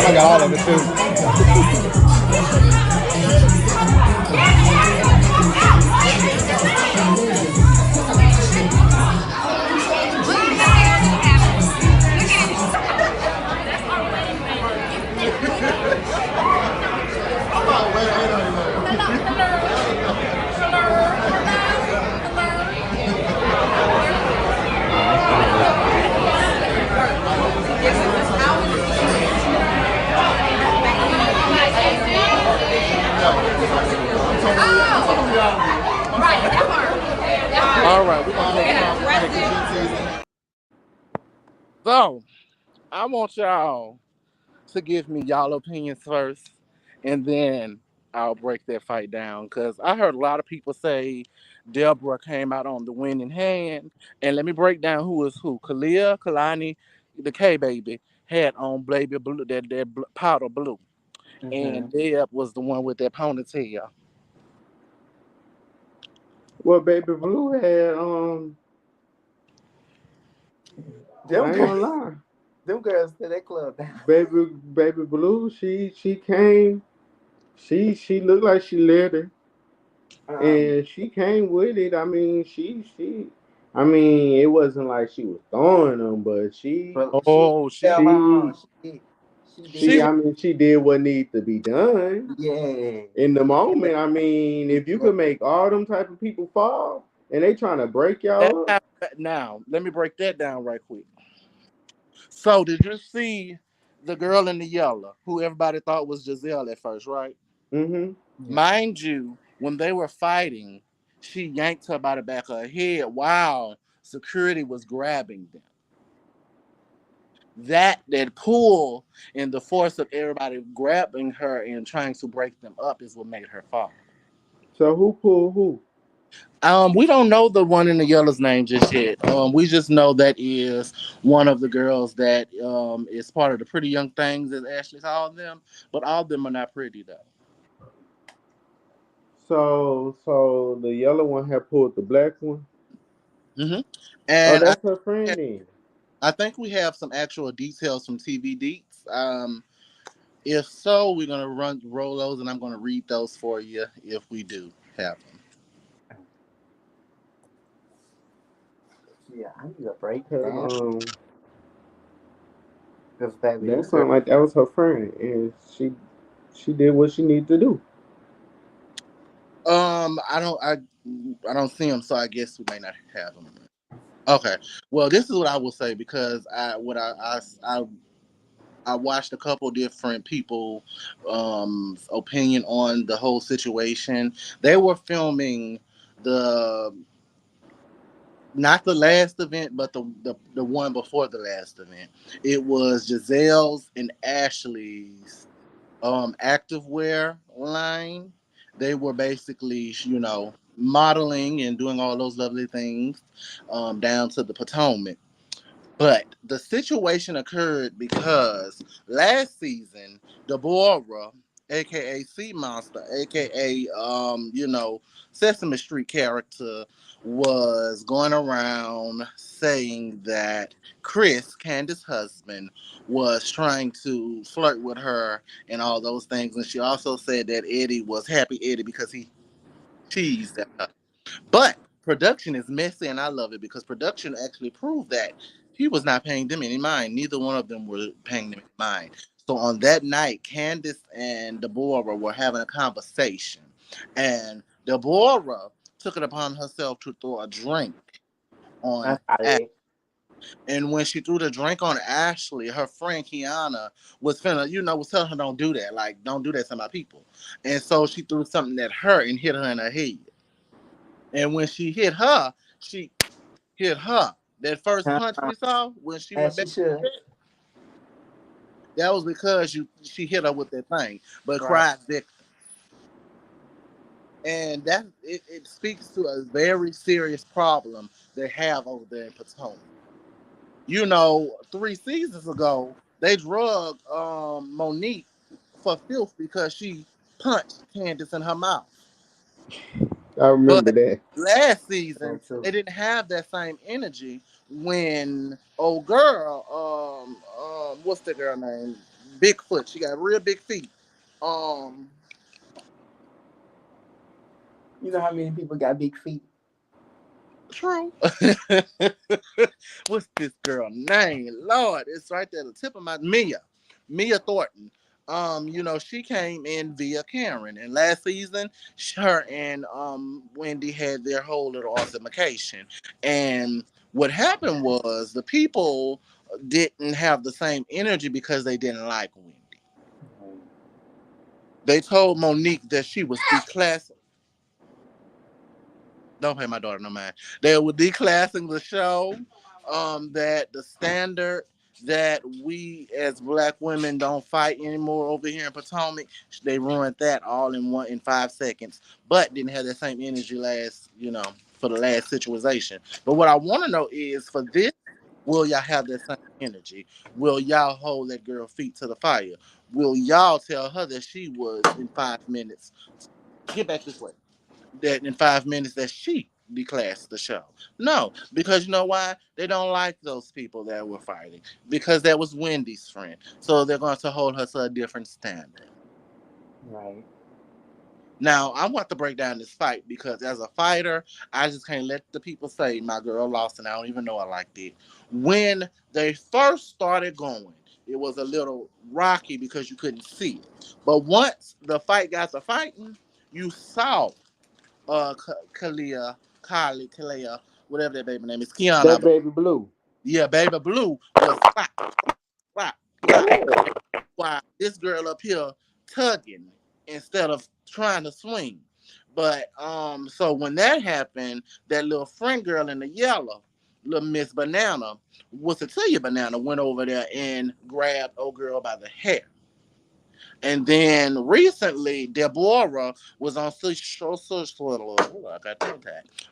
I got all of it too. All right, we're gonna take the G season. So I want y'all to give me y'all opinions first, and then I'll break that fight down. Cause I heard a lot of people say Deborah came out on the winning hand, and let me break down who is who. Kalia, Kalani, the K baby had on baby blue, that powder blue, and Mm-hmm. Deb was the one with that ponytail. Well, Baby Blue had Them I ain't gonna girls, lie. them girls to that club down. Baby Blue, she came. She looked like she let her, and she came with it. I mean, I mean, it wasn't like she was throwing them, but But she Oh, held her she own. she, She did. She she did. was I mean, she did what needed to be done Yeah. in the moment. I mean, if you could make all them type of people fall, and they trying to break that y'all up. happened. Now let me break that down right quick. So did you see the girl in the yellow, who everybody thought was Giselle at first, right? Mm-hmm. Yeah. Mind you, when they were fighting, she yanked her by the back of her head while security was grabbing them. That pull and the force of everybody grabbing her and trying to break them up is what made her fall. So who pulled who? We don't know the one in the yellow's name just yet. We just know that is one of the girls that is part of the pretty young things, as Ashley called them. But all of them are not pretty though. So the yellow one had pulled the black one. Hmm. Oh, And that's her friend then. I think we have some actual details from TV Deets. If so, we're gonna roll those, and I'm gonna read those for you if we do have them. Yeah, I need a Cause breakdown. Because, baby, that them girls. sounded like that was her friend, and she did what she needed to do. I don't see them, so I guess we may not have them. Okay. Well, this is what I will say because I watched a couple different people opinion on the whole situation. They were filming the not the last event, but the one before the last event. It was Giselle's and Ashley's activewear line. They were basically, modeling and doing all those lovely things down to the Potomac. But the situation occurred because last season, Deborah, aka Sea Monster, aka Sesame Street character, was going around saying that Chris, Candace's husband, was trying to flirt with her and all those things. And she also said that Eddie was happy Eddie because he teased her. But production is messy, and I love it because production actually proved that he was not paying them any mind. Neither one of them were paying them any mind. So on that night, Candace and Deborah were having a conversation, and Deborah took it upon herself to throw a drink I on saw Ashley. that. And when she threw the drink on Ashley, her friend Kiana was finna, was telling her don't do that, like don't do that to my people. And so she threw something at her and hit her in her head. And when she hit her. That first punch Uh, we saw when she as went she back, should. that was because she hit her with that thing, but Right. cried victim. And it speaks to a very serious problem they have over there in Potomac. 3 seasons ago, they drugged Monique for filth because she punched Candace in her mouth. I remember But that. last season, That too. they didn't have that same energy when old girl, what's the girl name? Bigfoot. She got real big feet. Um, You know how many people got big feet? True. What's this girl name? Lord, it's right there, the tip of my Mia Thornton. She came in via Karen, and last season, her and Wendy had their whole little altercation. And what happened was the people didn't have the same energy because they didn't like Wendy. They told Monique that she was declassified. Don't pay my daughter no mind. They were declassing the show. That the standard that we as black women don't fight anymore over here in Potomac, they ruined that all in 5 seconds. But didn't have that same energy for the last situation. But what I want to know is for this, will y'all have that same energy? Will y'all hold that girl feet to the fire? Will y'all tell her that she was in 5 minutes? Get back this way that in 5 minutes that she declassed the show. No, because you know why? They don't like those people that were fighting because that was Wendy's friend. So they're going to hold her to a different standard. Right. Now, I want to break down this fight because as a fighter, I just can't let the people say my girl lost and I don't even know I liked it. When they first started going, it was a little rocky because you couldn't see it. But once the fight got to fighting, you saw Kalia, whatever that baby name is, Kiana. That baby blue. Yeah, baby blue was clap, clap, clap. While this girl up here tugging instead of trying to swing. But so when that happened, that little friend girl in the yellow, little Miss Banana, was to tell you Banana, went over there and grabbed old girl by the hair. And then recently, Deborah was on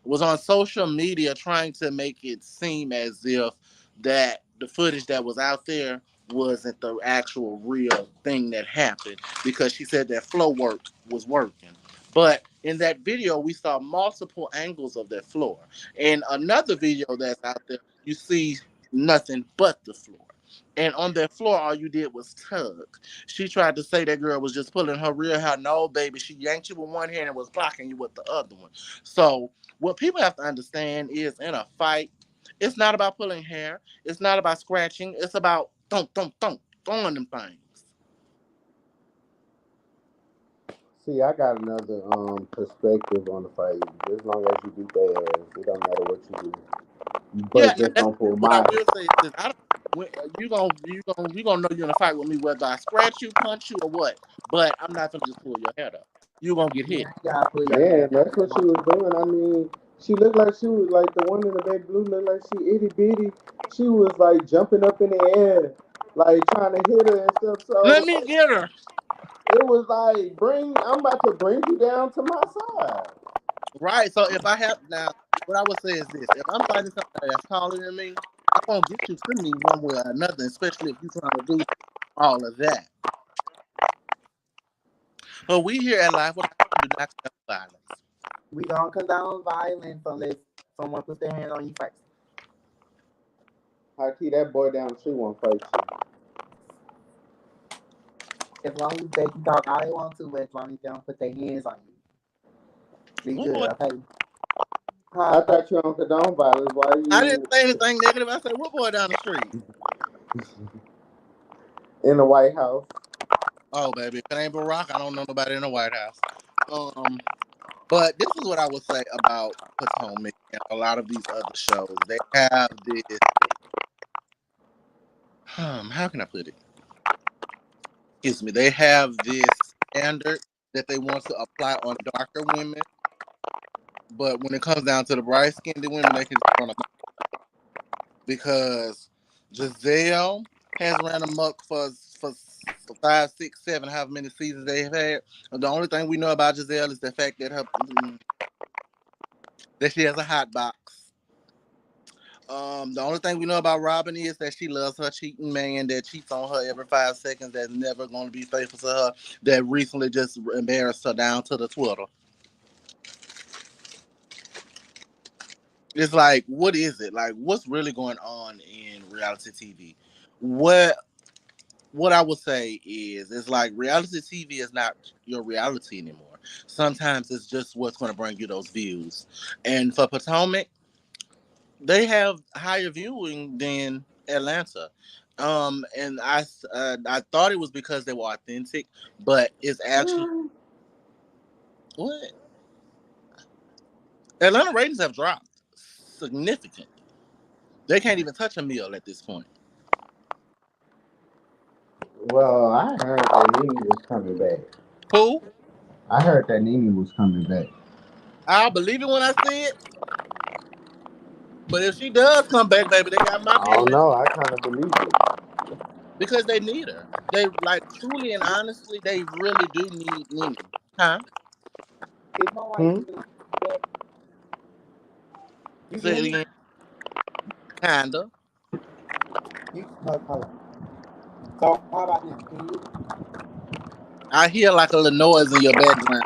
was on social media trying to make it seem as if that the footage that was out there wasn't the actual real thing that happened because she said that flow work was working. But in that video, we saw multiple angles of that floor. In another video that's out there, you see nothing but the floor. And on that floor, all you did was tug. She tried to say that girl was just pulling her real hair. No, baby, she yanked you with one hand and was blocking you with the other one. So what people have to understand is in a fight, it's not about pulling hair. It's not about scratching. It's about thump, throwing them things. See, I got another perspective on the fight. As long as you beat their ass, it don't matter what you do. Yeah, But and just that's don't pull what I my. will say is this. I don't. You gonna know you're in a fight with me whether I scratch you, punch you, or what. But I'm not gonna just pull your head up. You gonna get hit. Yeah, you gotta put your Yeah, hands that's what she down. was doing. I mean, she looked like she was like the one in the baby blue looked like she itty bitty. She was like jumping up in the air, like trying to hit her and stuff. Let So me get her. it was like, I'm about to bring you down to my side. Right. So if I have now, what I would say is this: if I'm fighting somebody that's taller than me, I'm gonna get you to me one way or another, especially if you're trying to do all of that. But we here at Life Without do not condone violence. We don't condone violence unless someone puts their hand on you first. Hyki, that boy down the street won't fight you. As long as they can talk all they want to, but as long as they don't put their hands on you, be What good, boy? okay? I Huh? thought you don't condone violence. Why I didn't you say anything negative. I said, what boy down the street? in the White House? Oh, baby, if it ain't Barack, I don't know nobody in the White House. Um, but this is what I would say about Potomac and a lot of these other shows. They have this. How can I put it? Excuse me. They have this standard that they want to apply on darker women, but when it comes down to the bright skinned women, they can just run amok because Giselle has ran amok for 5, 6, 7, however many seasons they've had. The only thing we know about Giselle is the fact that that she has a hot box. The only thing we know about Robin is that she loves her cheating man that cheats on her every 5 seconds. That's never going to be faithful to her. That recently just embarrassed her down to the Twitter. It's like, what is it? Like, what's really going on in reality TV? What what I would say is, it's like reality TV is not your reality anymore. Sometimes it's just what's going to bring you those views. And for Potomac, they have higher viewing than Atlanta. And I thought it was because they were authentic, but it's actually what Atlanta ratings have dropped significantly. They can't even touch a meal at this point. Well, I heard that Nene was coming back. Who? I heard that Nene was coming back. I'll believe it when I see it. But if she does come back, baby, they got my I don't business know. I kind of believe it. because they need her. They like truly and honestly, they really do need Nene. Huh? Is my wife Hmm? really that? You can Say hear it me? again. Kinda. Hold on. So how about this? Can you I hear like a little noise in your background.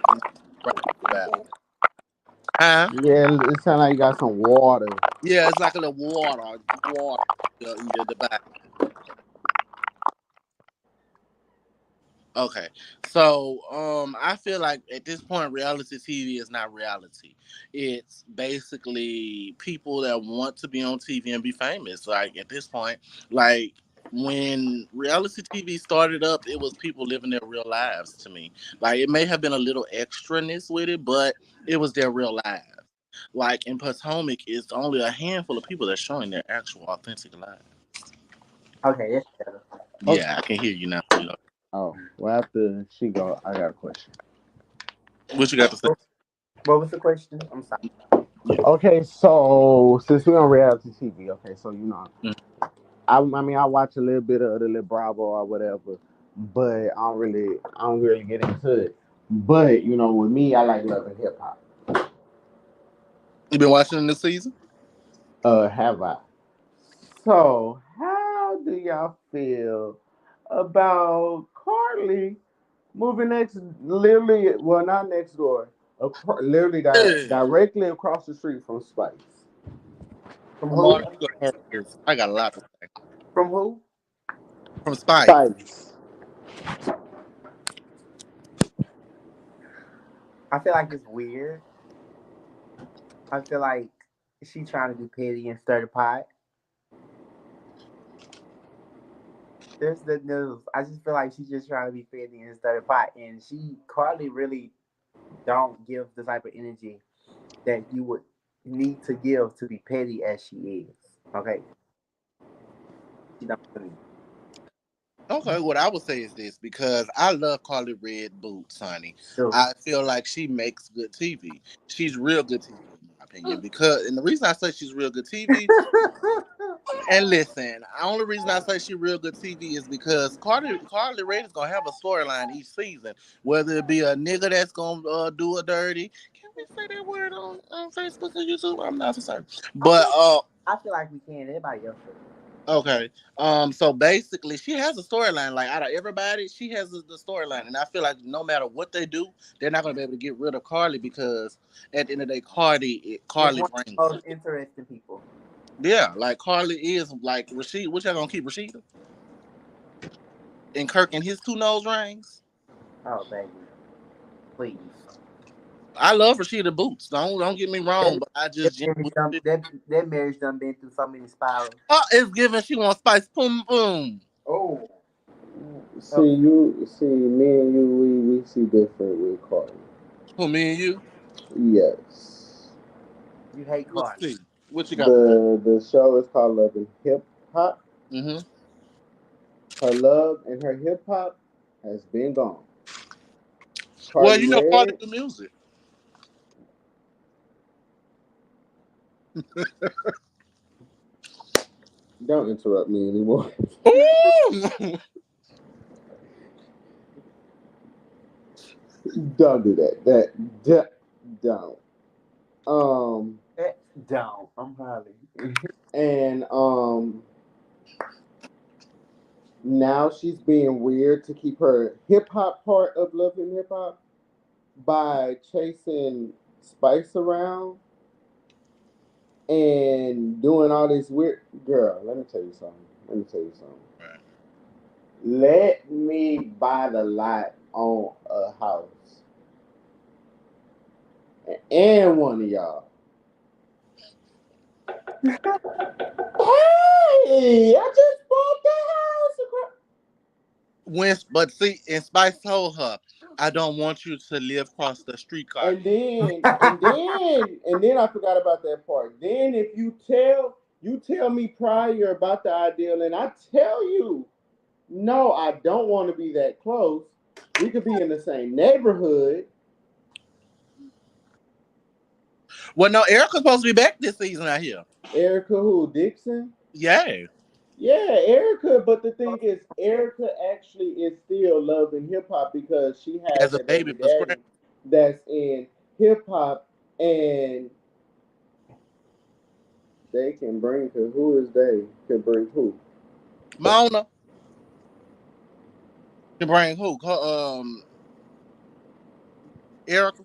Right repeat about. that? Huh? Yeah, it sounds like you got some water. Yeah, it's like a little water in your device. Okay. So, I feel like at this point reality TV is not reality. It's basically people that want to be on TV and be famous. Like at this point, like when reality TV started up, it was people living their real lives to me. Like it may have been a little extraness with it, but it was their real lives. Like in Potomac, it's only a handful of people that's showing their actual authentic lives. Okay, that's better. Oh, Yeah, I can hear you now, sweetheart. oh. Well, after she go, I got a question. What you got to say? What was the question? I'm sorry. Yeah. Okay, so since we're on reality TV, okay, so Mm. I mean, I watch a little bit of the little Bravo or whatever, but I don't really get into it. But with me, I like loving hip hop. You been watching this season? Have I? So, how do y'all feel about Carly moving literally, well, not next door, literally Yeah. directly across the street from Spice? From Amaury, who? you go first. I got a lot to say. From who? From Spice. Spice. I feel like it's weird. I feel like she trying to be petty and stir the pot. There's the news. I just feel like she's just trying to be petty and stir the pot, and Carly really don't give the type of energy that you would need to give to be petty as she is. Okay, she don't to me. Okay, what I would say is this because I love Carly Red Boots, honey. So, I feel like she makes good TV. She's real good TV, in my opinion. Because, and the reason I say she's real good TV, and listen, the only reason I say she's real good TV is because Carly Red is gonna have a storyline each season, whether it be a nigga that's gonna do a dirty. Can we say that word on Facebook and YouTube? I'm not for certain, I but feel I feel like we can. Everybody else does. okay. So basically, she has a storyline. Like out of everybody, she has the storyline, and I feel like no matter what they do, they're not gonna be able to get rid of Carly because at the end of the day, It's Carly one brings of the it. most interesting people. Yeah, like Carly is like Rashid. What y'all gonna keep Rashida and Kirk and his two nose rings? Oh, baby, please. I love Rashida Boots. Don't get me That, wrong, but I that, just marriage done, that marriage done been through so many spirals. oh, it's given. She wants spice. Boom boom. Oh, See so you. See me and you. We see different with Carly. Who me and you? Yes. you hate Let's Carly. see. What you got to say? The show is called Love and Hip Hop. Mm-hmm. Her love and her hip hop has been gone. Well, Carly you know, Carly Red, do music. don't interrupt me anymore. Ooh! Don't do that. Don't. Um Eh, don't. I'm Harley. and now she's being weird to keep her hip hop part of Love and Hip Hop by chasing Spice around and doing all this weird. Girl, let me tell you something. Let me tell you something. Right. Let me buy the lot on a house, and one of y'all. Hey, I just bought the house. But see, and Spice told her, "I don't want you to live across the streetcar." And then I forgot about that part. Then if you tell me prior about the ideal, and I tell you, no, I don't want to be that close. We could be in the same neighborhood. Well, no, Erica's supposed to be back this season out here. Erica who? Dixon? Yeah, Yeah, Erica. But the thing is, Erica actually is still loving hip hop because she has as a a baby baby for Scram. daddy that's in hip hop, and they can bring her. Who is they? Can bring who? Mona can bring who? Erica.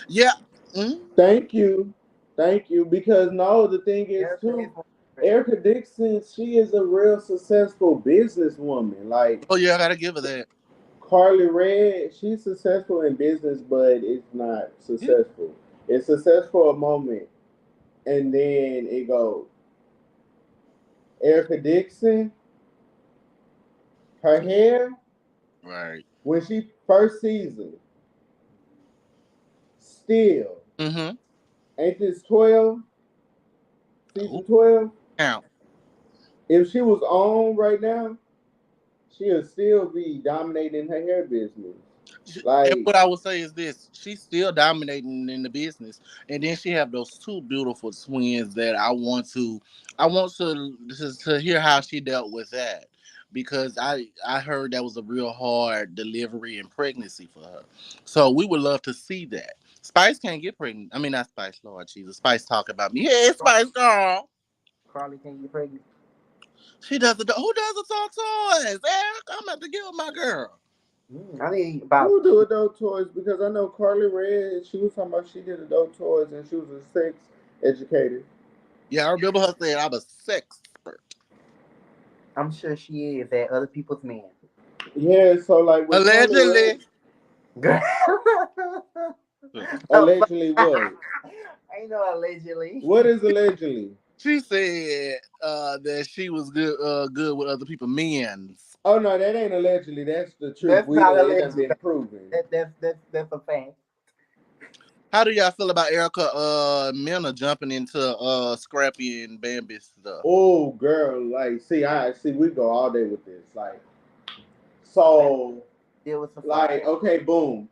Yeah. Mm, Thank you. Because no, the thing is Erica is too, one of my Erica Dixon, she is a real successful businesswoman. Like oh yeah, I gotta give her that. Carly Red, she's successful in business, but it's not Yeah. successful. It's successful a moment, and then it goes. Erica Dixon, her hair Right. when she first season, still Mm-hmm. ain't this 12 Oh, season 12? count. If she was on right now, she'll still be dominating her hair business. And Like, what I would say is this: she's still dominating in the business, and then she have those two beautiful twins that I want to hear how she dealt with that because I heard that was a real hard delivery and pregnancy for her. So we would love to see that. Spice can't get pregnant. I mean, not Spice, Lord Jesus. Spice talk about me. Hey, Spice girl. Carly can't get pregnant. She does the who does the talk toys? Eric, I'm about to give my girl. I need about who do adult toys? Because I know Carly Red, she was talking about she did adult toys and she was a sex educator. Yeah, I remember her saying I'm a sex expert. I'm sure she is at other people's men. Yeah, so like with Carly Red, Allegedly. Girl. allegedly what? Ain't no allegedly. What is allegedly? She said that she was good with other people men's. Oh no, that ain't allegedly. That's the truth. That's not It done alleged. been proven. That's a fact. How do y'all feel about Erica Mena jumping into Scrappy and Bambi stuff? Oh girl, like see we go all day with this. Like Let so deal with some like fire. okay, boom.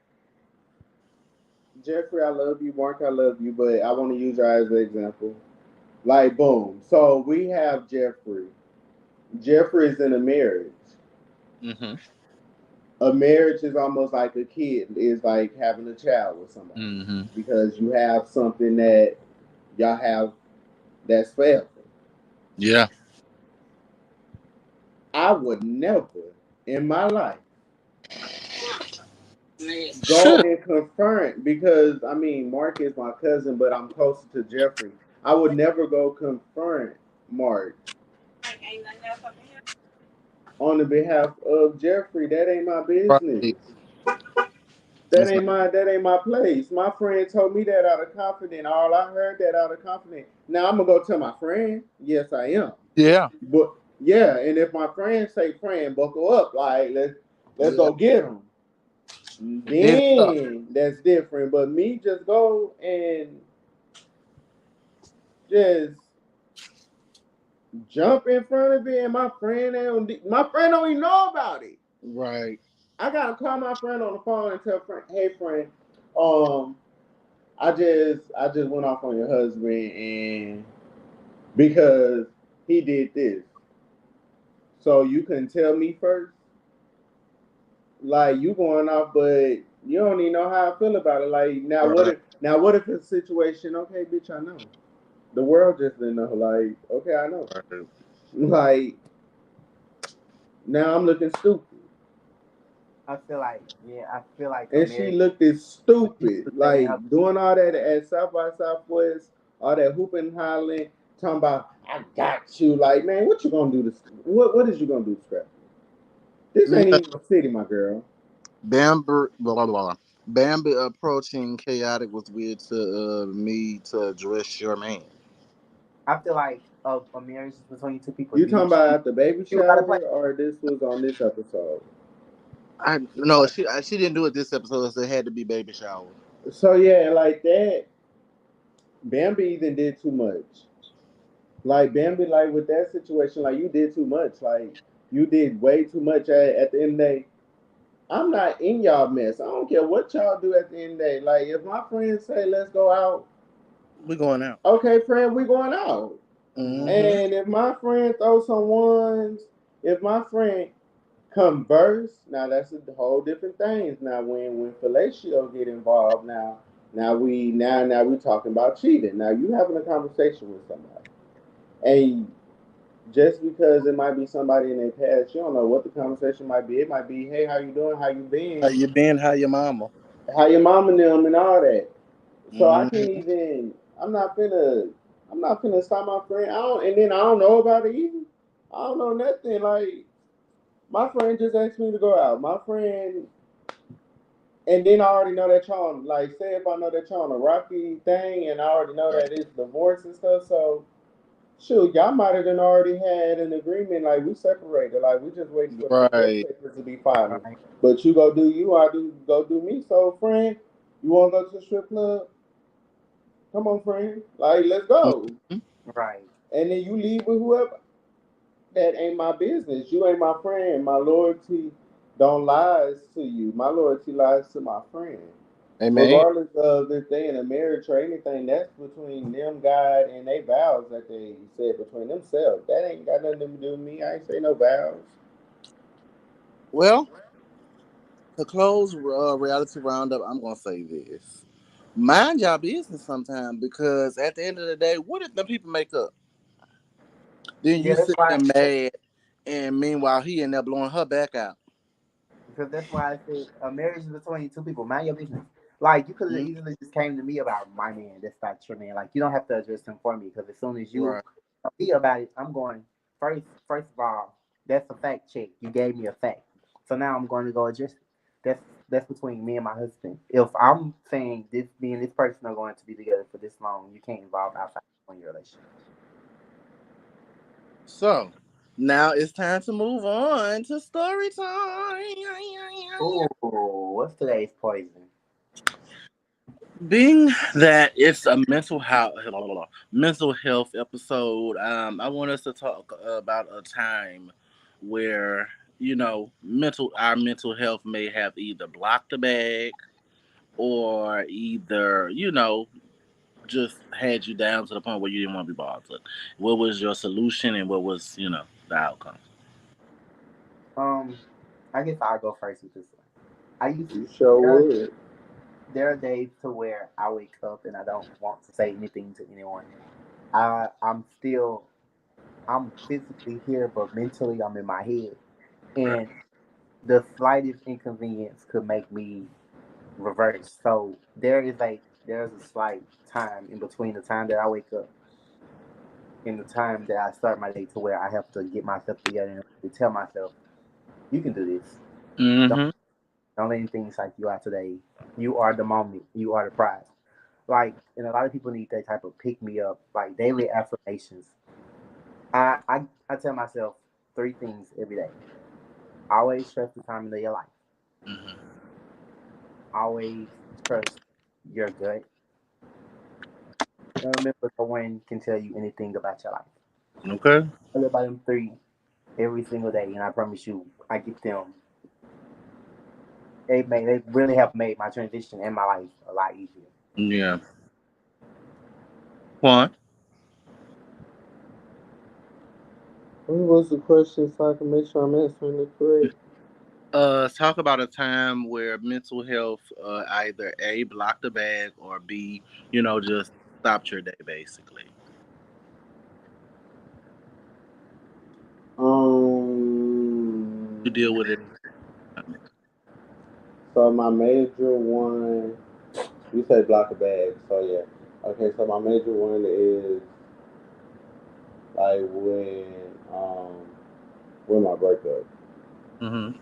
Jeffrey, I love you. Mark, I love you, but I want to use her as an example. Like boom. So we have Jeffrey. Jeffrey is in a marriage. Mm-hmm. A marriage is almost like a kid is like having a child with somebody Mm-hmm. because you have something that y'all have that's forever. Yeah. I would never in my life go Sure. and confront because I mean Mark is my cousin, but I'm closer to Jeffrey. I would never go confront Mark on the behalf of Jeffrey. That ain't my business. Right. It's not. That ain't my place. My friend told me that out of confidence. All I heard that out of confidence. Now I'm gonna go tell my friend. Yes, I am. Yeah. But yeah, and if my friend say, "Friend, buckle up," like let's Yeah. go get him. It's tough. Then that's different. But me just go and just jump in front of it, and my friend don't even know about it. Right. I gotta call my friend on the phone and tell friend, "Hey, friend, um, I just went off on your husband and because he did this. So you couldn't tell me first. Like you going off, but you don't even know how I feel about it. Like Right. what if it's a situation? Okay, bitch, I know. The world just didn't know. Like okay, I know. Right. Like now I'm looking stupid, I feel like and she America looked as when she stupid. was saying her Like doing all that at South by Southwest, all that hooping and hollering, talking about I got you. Like man, what you gonna do to what is you gonna do to Scrap? This ain't Yeah. even a city, my girl. Bambi, blah, blah, blah. Bambi approaching chaotic was weird to me to address your man. I feel like a marriage is between two people. You talking about at the baby You gotta play. shower or this was on this episode? I You no, gotta she didn't do it this episode. So it had to be baby shower. So yeah, like that, Bambi even did too much. Like Bambi, like with that situation, like you did too much. Like you did way too much. At the end of the day, I'm not in y'all mess. I don't care what y'all do at the end of the day. Like if my friends say let's go out, We going out. okay, friend, we going out. Mm-hmm. And if my friend throws some ones, if my friend converse, now that's a whole different things. Now when fellatio get involved, now we talking about cheating. Now you having a conversation with somebody, and just because it might be somebody in their past, you don't know what the conversation might be. It might be, hey, how you doing? How you How been? you been? How your mama? How your mom and them and all that. So I can't Mm-hmm. even. I'm not finna. I'm not finna stop my friend. I don't, and then I don't know about it either. I don't know nothing. Like my friend just asked me to go out. My friend, and then I already know that y'all like say if I know that y'all on a rocky thing, and I already know that it's divorce and stuff. So shoot, y'all might have done already had an agreement. Like we separated. Like we just waiting for the divorce Right. papers to be filed. Right. But you go do you, I do go do me. So friend, you want to go to the strip club? Come on, friend. Like let's go. Mhm. Right. And then you leave with whoever. That ain't my business. You ain't my friend. My loyalty don't lies to you. My loyalty lies to my friend. Amen. Regardless of if they in a marriage or anything, that's between them, God, and they vows that they said between themselves. That ain't got nothing to do with me. I ain't say no vows. Well, to close reality roundup, I'm gonna say this: mind your business sometime, because at the end of the day, what if the people make up? Then Yeah, you that's sit why. there mad, and meanwhile he end up blowing her back out. Because that's why I said a marriage is between two people. Mind your business. Like you could have Mhm. easily just came to me about my man. That's not your man. Like you don't have to address him for me. Because as soon as you Right. tell me about it, I'm going first. First of all, that's a fact check. You gave me a fact. So now I'm going to go address it. That's between me and my husband. If I'm saying this, me and this person are going to be together for this long, you can't involve outside on your relationship. So now it's time to move on to story time. Oh, what's today's poison? Being that it's a mental health episode, I want us to talk about a time where our mental health may have either blocked the bag, or either just had you down to the point where you didn't want to be bothered. What was your solution, and what was the outcome? Um, I guess I'll go first with this one. I used You sure there would. there are days to where I wake up and I don't want to say anything to anyone. I'm physically here, but mentally I'm in my head, Right. and the slightest inconvenience could make me reverse. So there's a slight time in between the time that I wake up and the time that I start my day to where I have to get myself together and tell myself, you can do this. Don't, Mm-hmm. don't let anything psych you out today. You are the moment. You are the prize. Like, and a lot of people need that type of pick me up, like daily affirmations. I tell myself three things every day. Always trust the timing of your life. Mm-hmm. Always trust your gut. And remember, no one can tell you anything about your life. Okay. I live by them three every single day, and I promise you, I get them. They really have made my transition and my life a lot easier. Yeah. One. What was the question so I can make sure I'm answering it correct? Talk about a time where mental health either A, blocked the bag, or B, just stopped your day basically. You deal with it. Um. So my major one, you say block a bag. So yeah. Okay. So my major one is like when my breakup, Mm-hmm.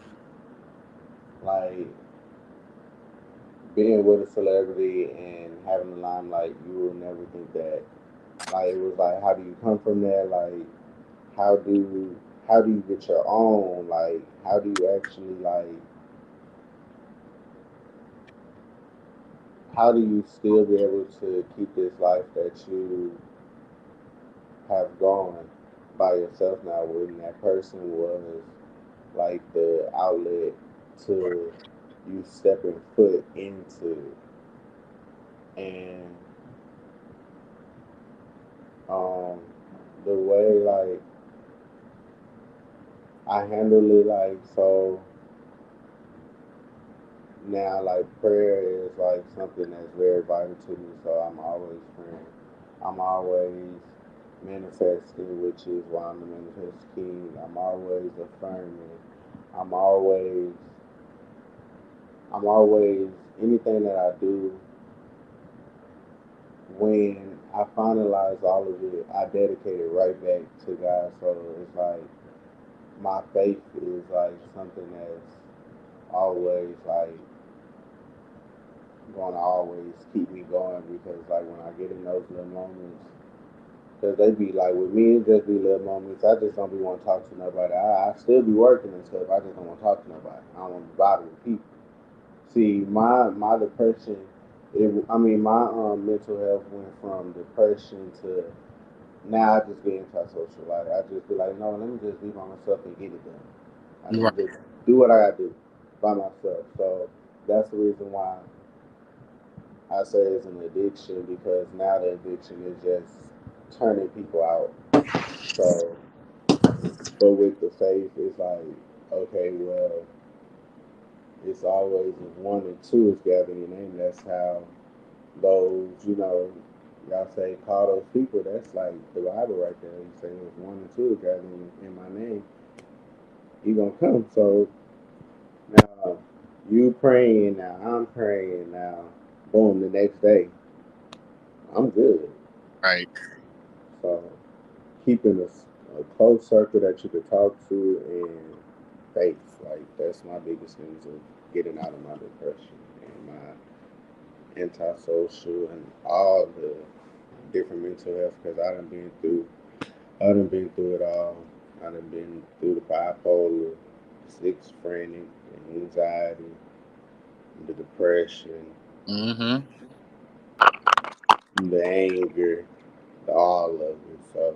like being with a celebrity and having the limelight, you will never think that. Like it was like, how do you come from there? Like how do how do you get your own? Like how do you actually like how do you still be able to keep this life that you have gone by yourself now when that person was like the outlet? to you stepping foot into. And um, the way like I handle it, like so now, like prayer is like something that's very vital to me. So I'm always praying. I'm always manifesting, which is why I'm the manifest king. I'm always affirming. I'm always, I'm always anything that I do. When I finalize all of it, I dedicate it right back to God. So it's like my faith is like something that's always like going to always keep me going because like when I get in those little moments, because they be like with me, it just be little moments. I just don't be want to talk to nobody. I still be working and stuff. I just don't want to talk to nobody. I don't want to be bothering people. See, my depression, I mean my mental health went from depression to now I just get antisocial. Like I just be like, no, let me just be by myself and get it done. I Right. need to do what I gotta do by myself. So that's the reason why I say it's an addiction because now the addiction is just turning people out. So, but with the faith, it's like, okay, well, it's always if one and two is gathering your name. That's how those, y'all say call those people. That's like the Bible right there. You say if one and two are gathering in my name, he gonna come. So now you praying now, I'm praying now. Boom, the next day, I'm good. Right. So keeping a close circle that you could talk to and faith. Like that's my biggest things of getting out of my depression and my antisocial and all the different mental health because I done been through it all. I done been through the bipolar, schizophrenic, the anxiety, the depression, Mm-hmm. the anger, all of it. So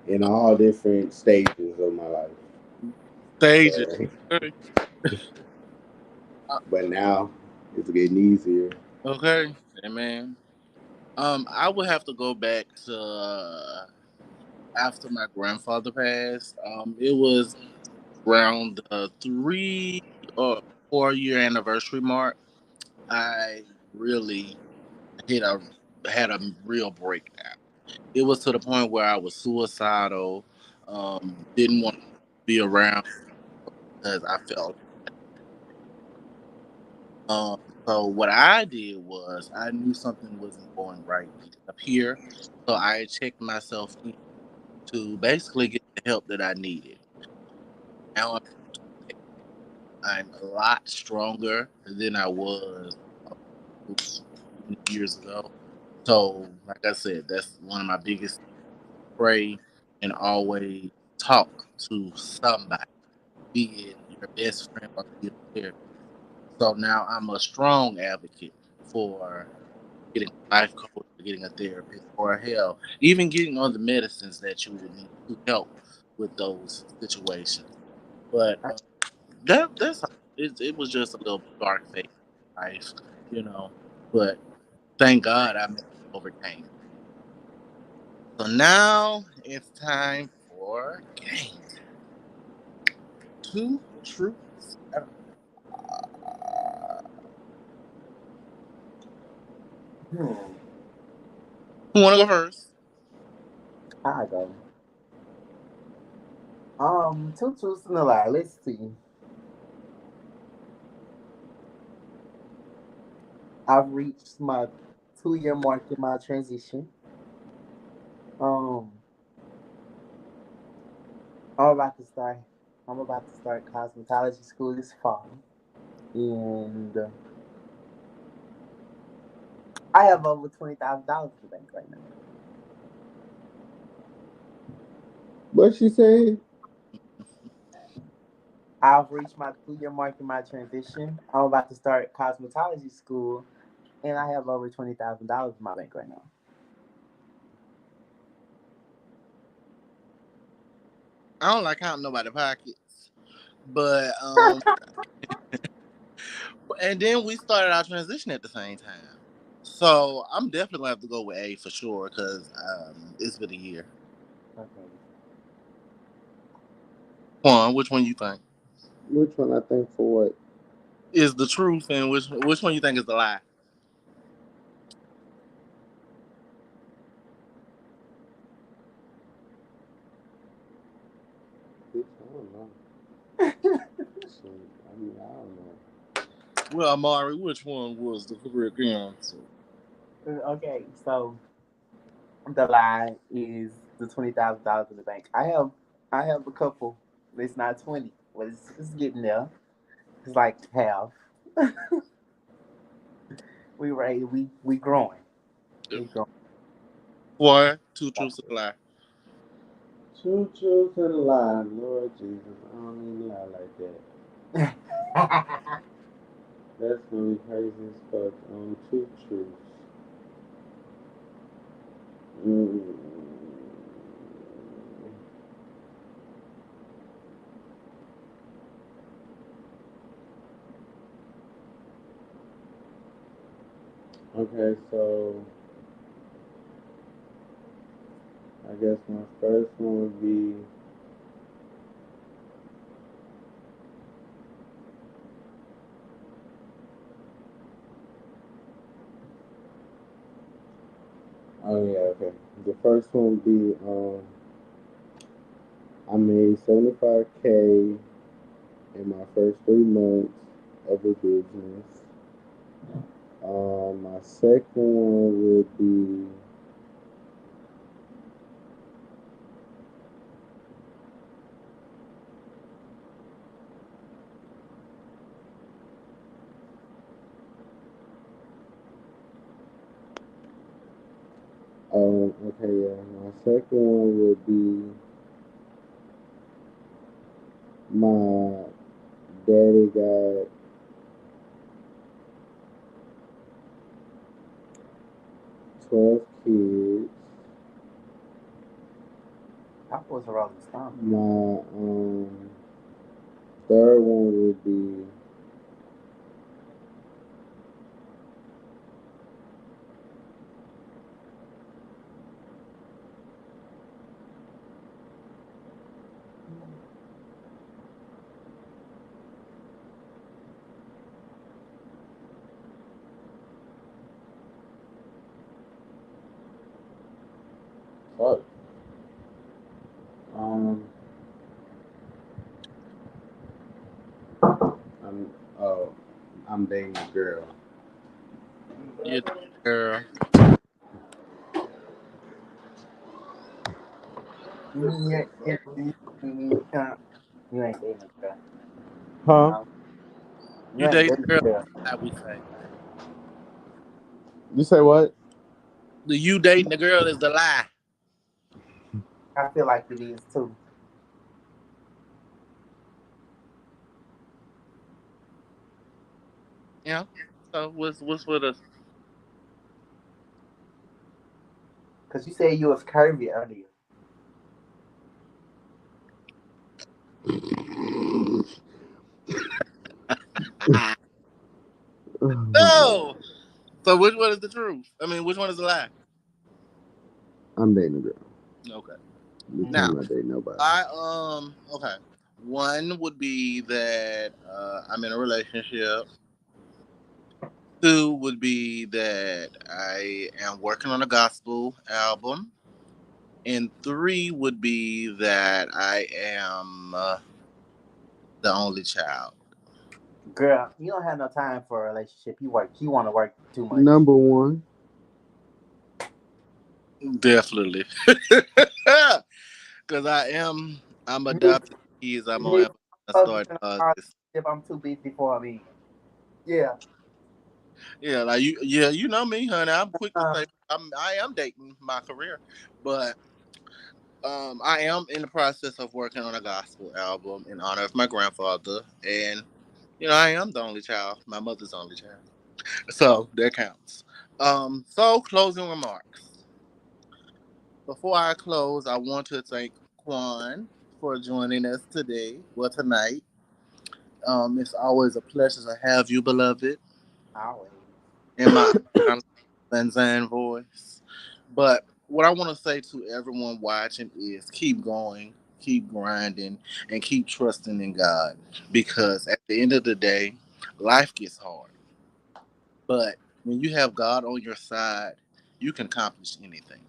in all different stages of my life. Stages. So Okay. Uh, but now it's getting easier. okay. Amen. I would have to go back to after my grandfather passed. It was around the 3 or 4 year anniversary mark. I really hit a had a real breakdown. It was to the point where I was suicidal. Didn't want to be around because I felt. Um, so what I did was I knew something wasn't going right up here, so I checked myself in to basically get the help that I needed. Now I'm a lot stronger than I was those many years ago. So, like I said, that's one of my biggest things. Pray and always talk to somebody, be it your best friend or be a therapist. So now I'm a strong advocate for getting a life coach, or getting a therapist, or hell, even getting on the medicines that you would need to help with those situations. But that's it was just a little dark phase in life, you know. But thank God overcame it. So now it's time for game two truths. Hmm. Who want to go first? I go. Two truths and a lie. Let's see. I've reached my 2 year mark in my transition. Um, I'm about to start. I'm about to start cosmetology school this fall, and I have over $20,000 in the bank right now. What she say? I've reached my 2 year mark in my transition. I'm about to start cosmetology school, and I have over $20,000 in my bank right now. I don't like counting nobody pockets, but And then we started our transition at the same time. So I'm definitely gonna have to go with A for sure because it's been a year. Okay. Juan, which one you think Which one I think for what? is the truth, and which one you think is the lie? Bitch, I don't know. Shit, I mean, I don't know. Well, Amaury, which one was the correct answer? Okay, so the lie is the $20,000 in the bank. I have a couple. It's not 20, but it's getting there. It's like half. We growing. We growing. One, two truths and a lie. True, true to the lie, Lord Jesus. I don't even lie like that. That's gonna be crazy as fuck. Two truths. Mm. Okay, so I guess my first one would be oh yeah, okay. The first one would be I made 75K in my first 3 months of the business. My second one would be okay, yeah. My second one would be my daddy got 12 kids. I was a Rolling Stone. My third one would be fuck. Um, I'm oh, I'm dating a girl. Yeah, girl. Yeah, yeah, you ain't dating a girl. Huh? Um, you You ain't date dating the girl, a girl. I would say. You say what? The you dating the girl is the lie. I feel like it is too. Yeah. So what's with us? Cause you said you was curvy earlier. No. So which one is the truth? I mean, which one is the lie? I'm dating a girl. Okay. This Now, time I date nobody. okay. One would be that I'm in a relationship. Two would be that I am working on a gospel album. And three would be that I am the only child. Girl, you don't have no time for a relationship. You work. You want to work too much. Number one. Definitely. Because I'm You, adopted kids. I'm you gonna supposed to start be in a August. relationship. I'm too busy for me. Yeah. Yeah, like you know me, honey. I'm quick to Uh, say I am dating my career, but I am in the process of working on a gospel album in honor of my grandfather, and I am the only child, my mother's only child, so that counts. So closing remarks. Before I close, I want to thank Quan for joining us today, tonight. It's always a pleasure to have you, beloved, Always. in my Zanzan voice. But what I want to say to everyone watching is keep going, keep grinding, and keep trusting in God. Because at the end of the day, life gets hard. But when you have God on your side, you can accomplish anything.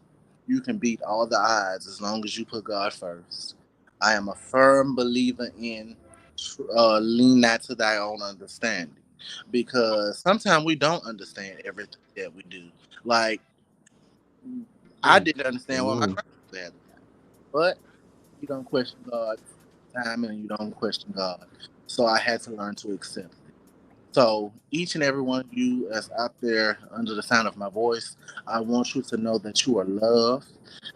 You can beat all the odds as long as you put God first. I am a firm believer in lean not to thy own understanding because sometimes we don't understand everything that we do. Like, I didn't understand what my Amen. grandmother had to die, but you don't question God's timing and you don't question God. So I had to learn to accept it. So each and every one of you that's out there under the sound of my voice, I want you to know that you are loved,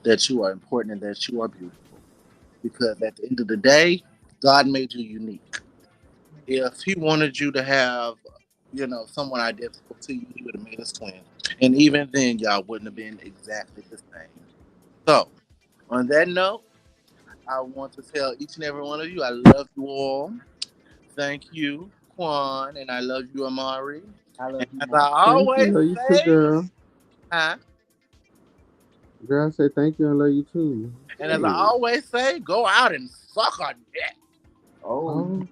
that you are important, and that you are beautiful. Because at the end of the day, God made you unique. If He wanted you to have, someone identical to you, He would have made us twins. And even then, y'all wouldn't have been exactly the same. So, on that note, I want to tell each and every one of you, I love you all. Thank you, Quan, and I love you, Amari. I And love you as I more. Thank you. always Love you too, say, girl. huh? Girl, I say thank you and love you too. And as I Shit. always say, go out and suck a dick. Oh, Oh,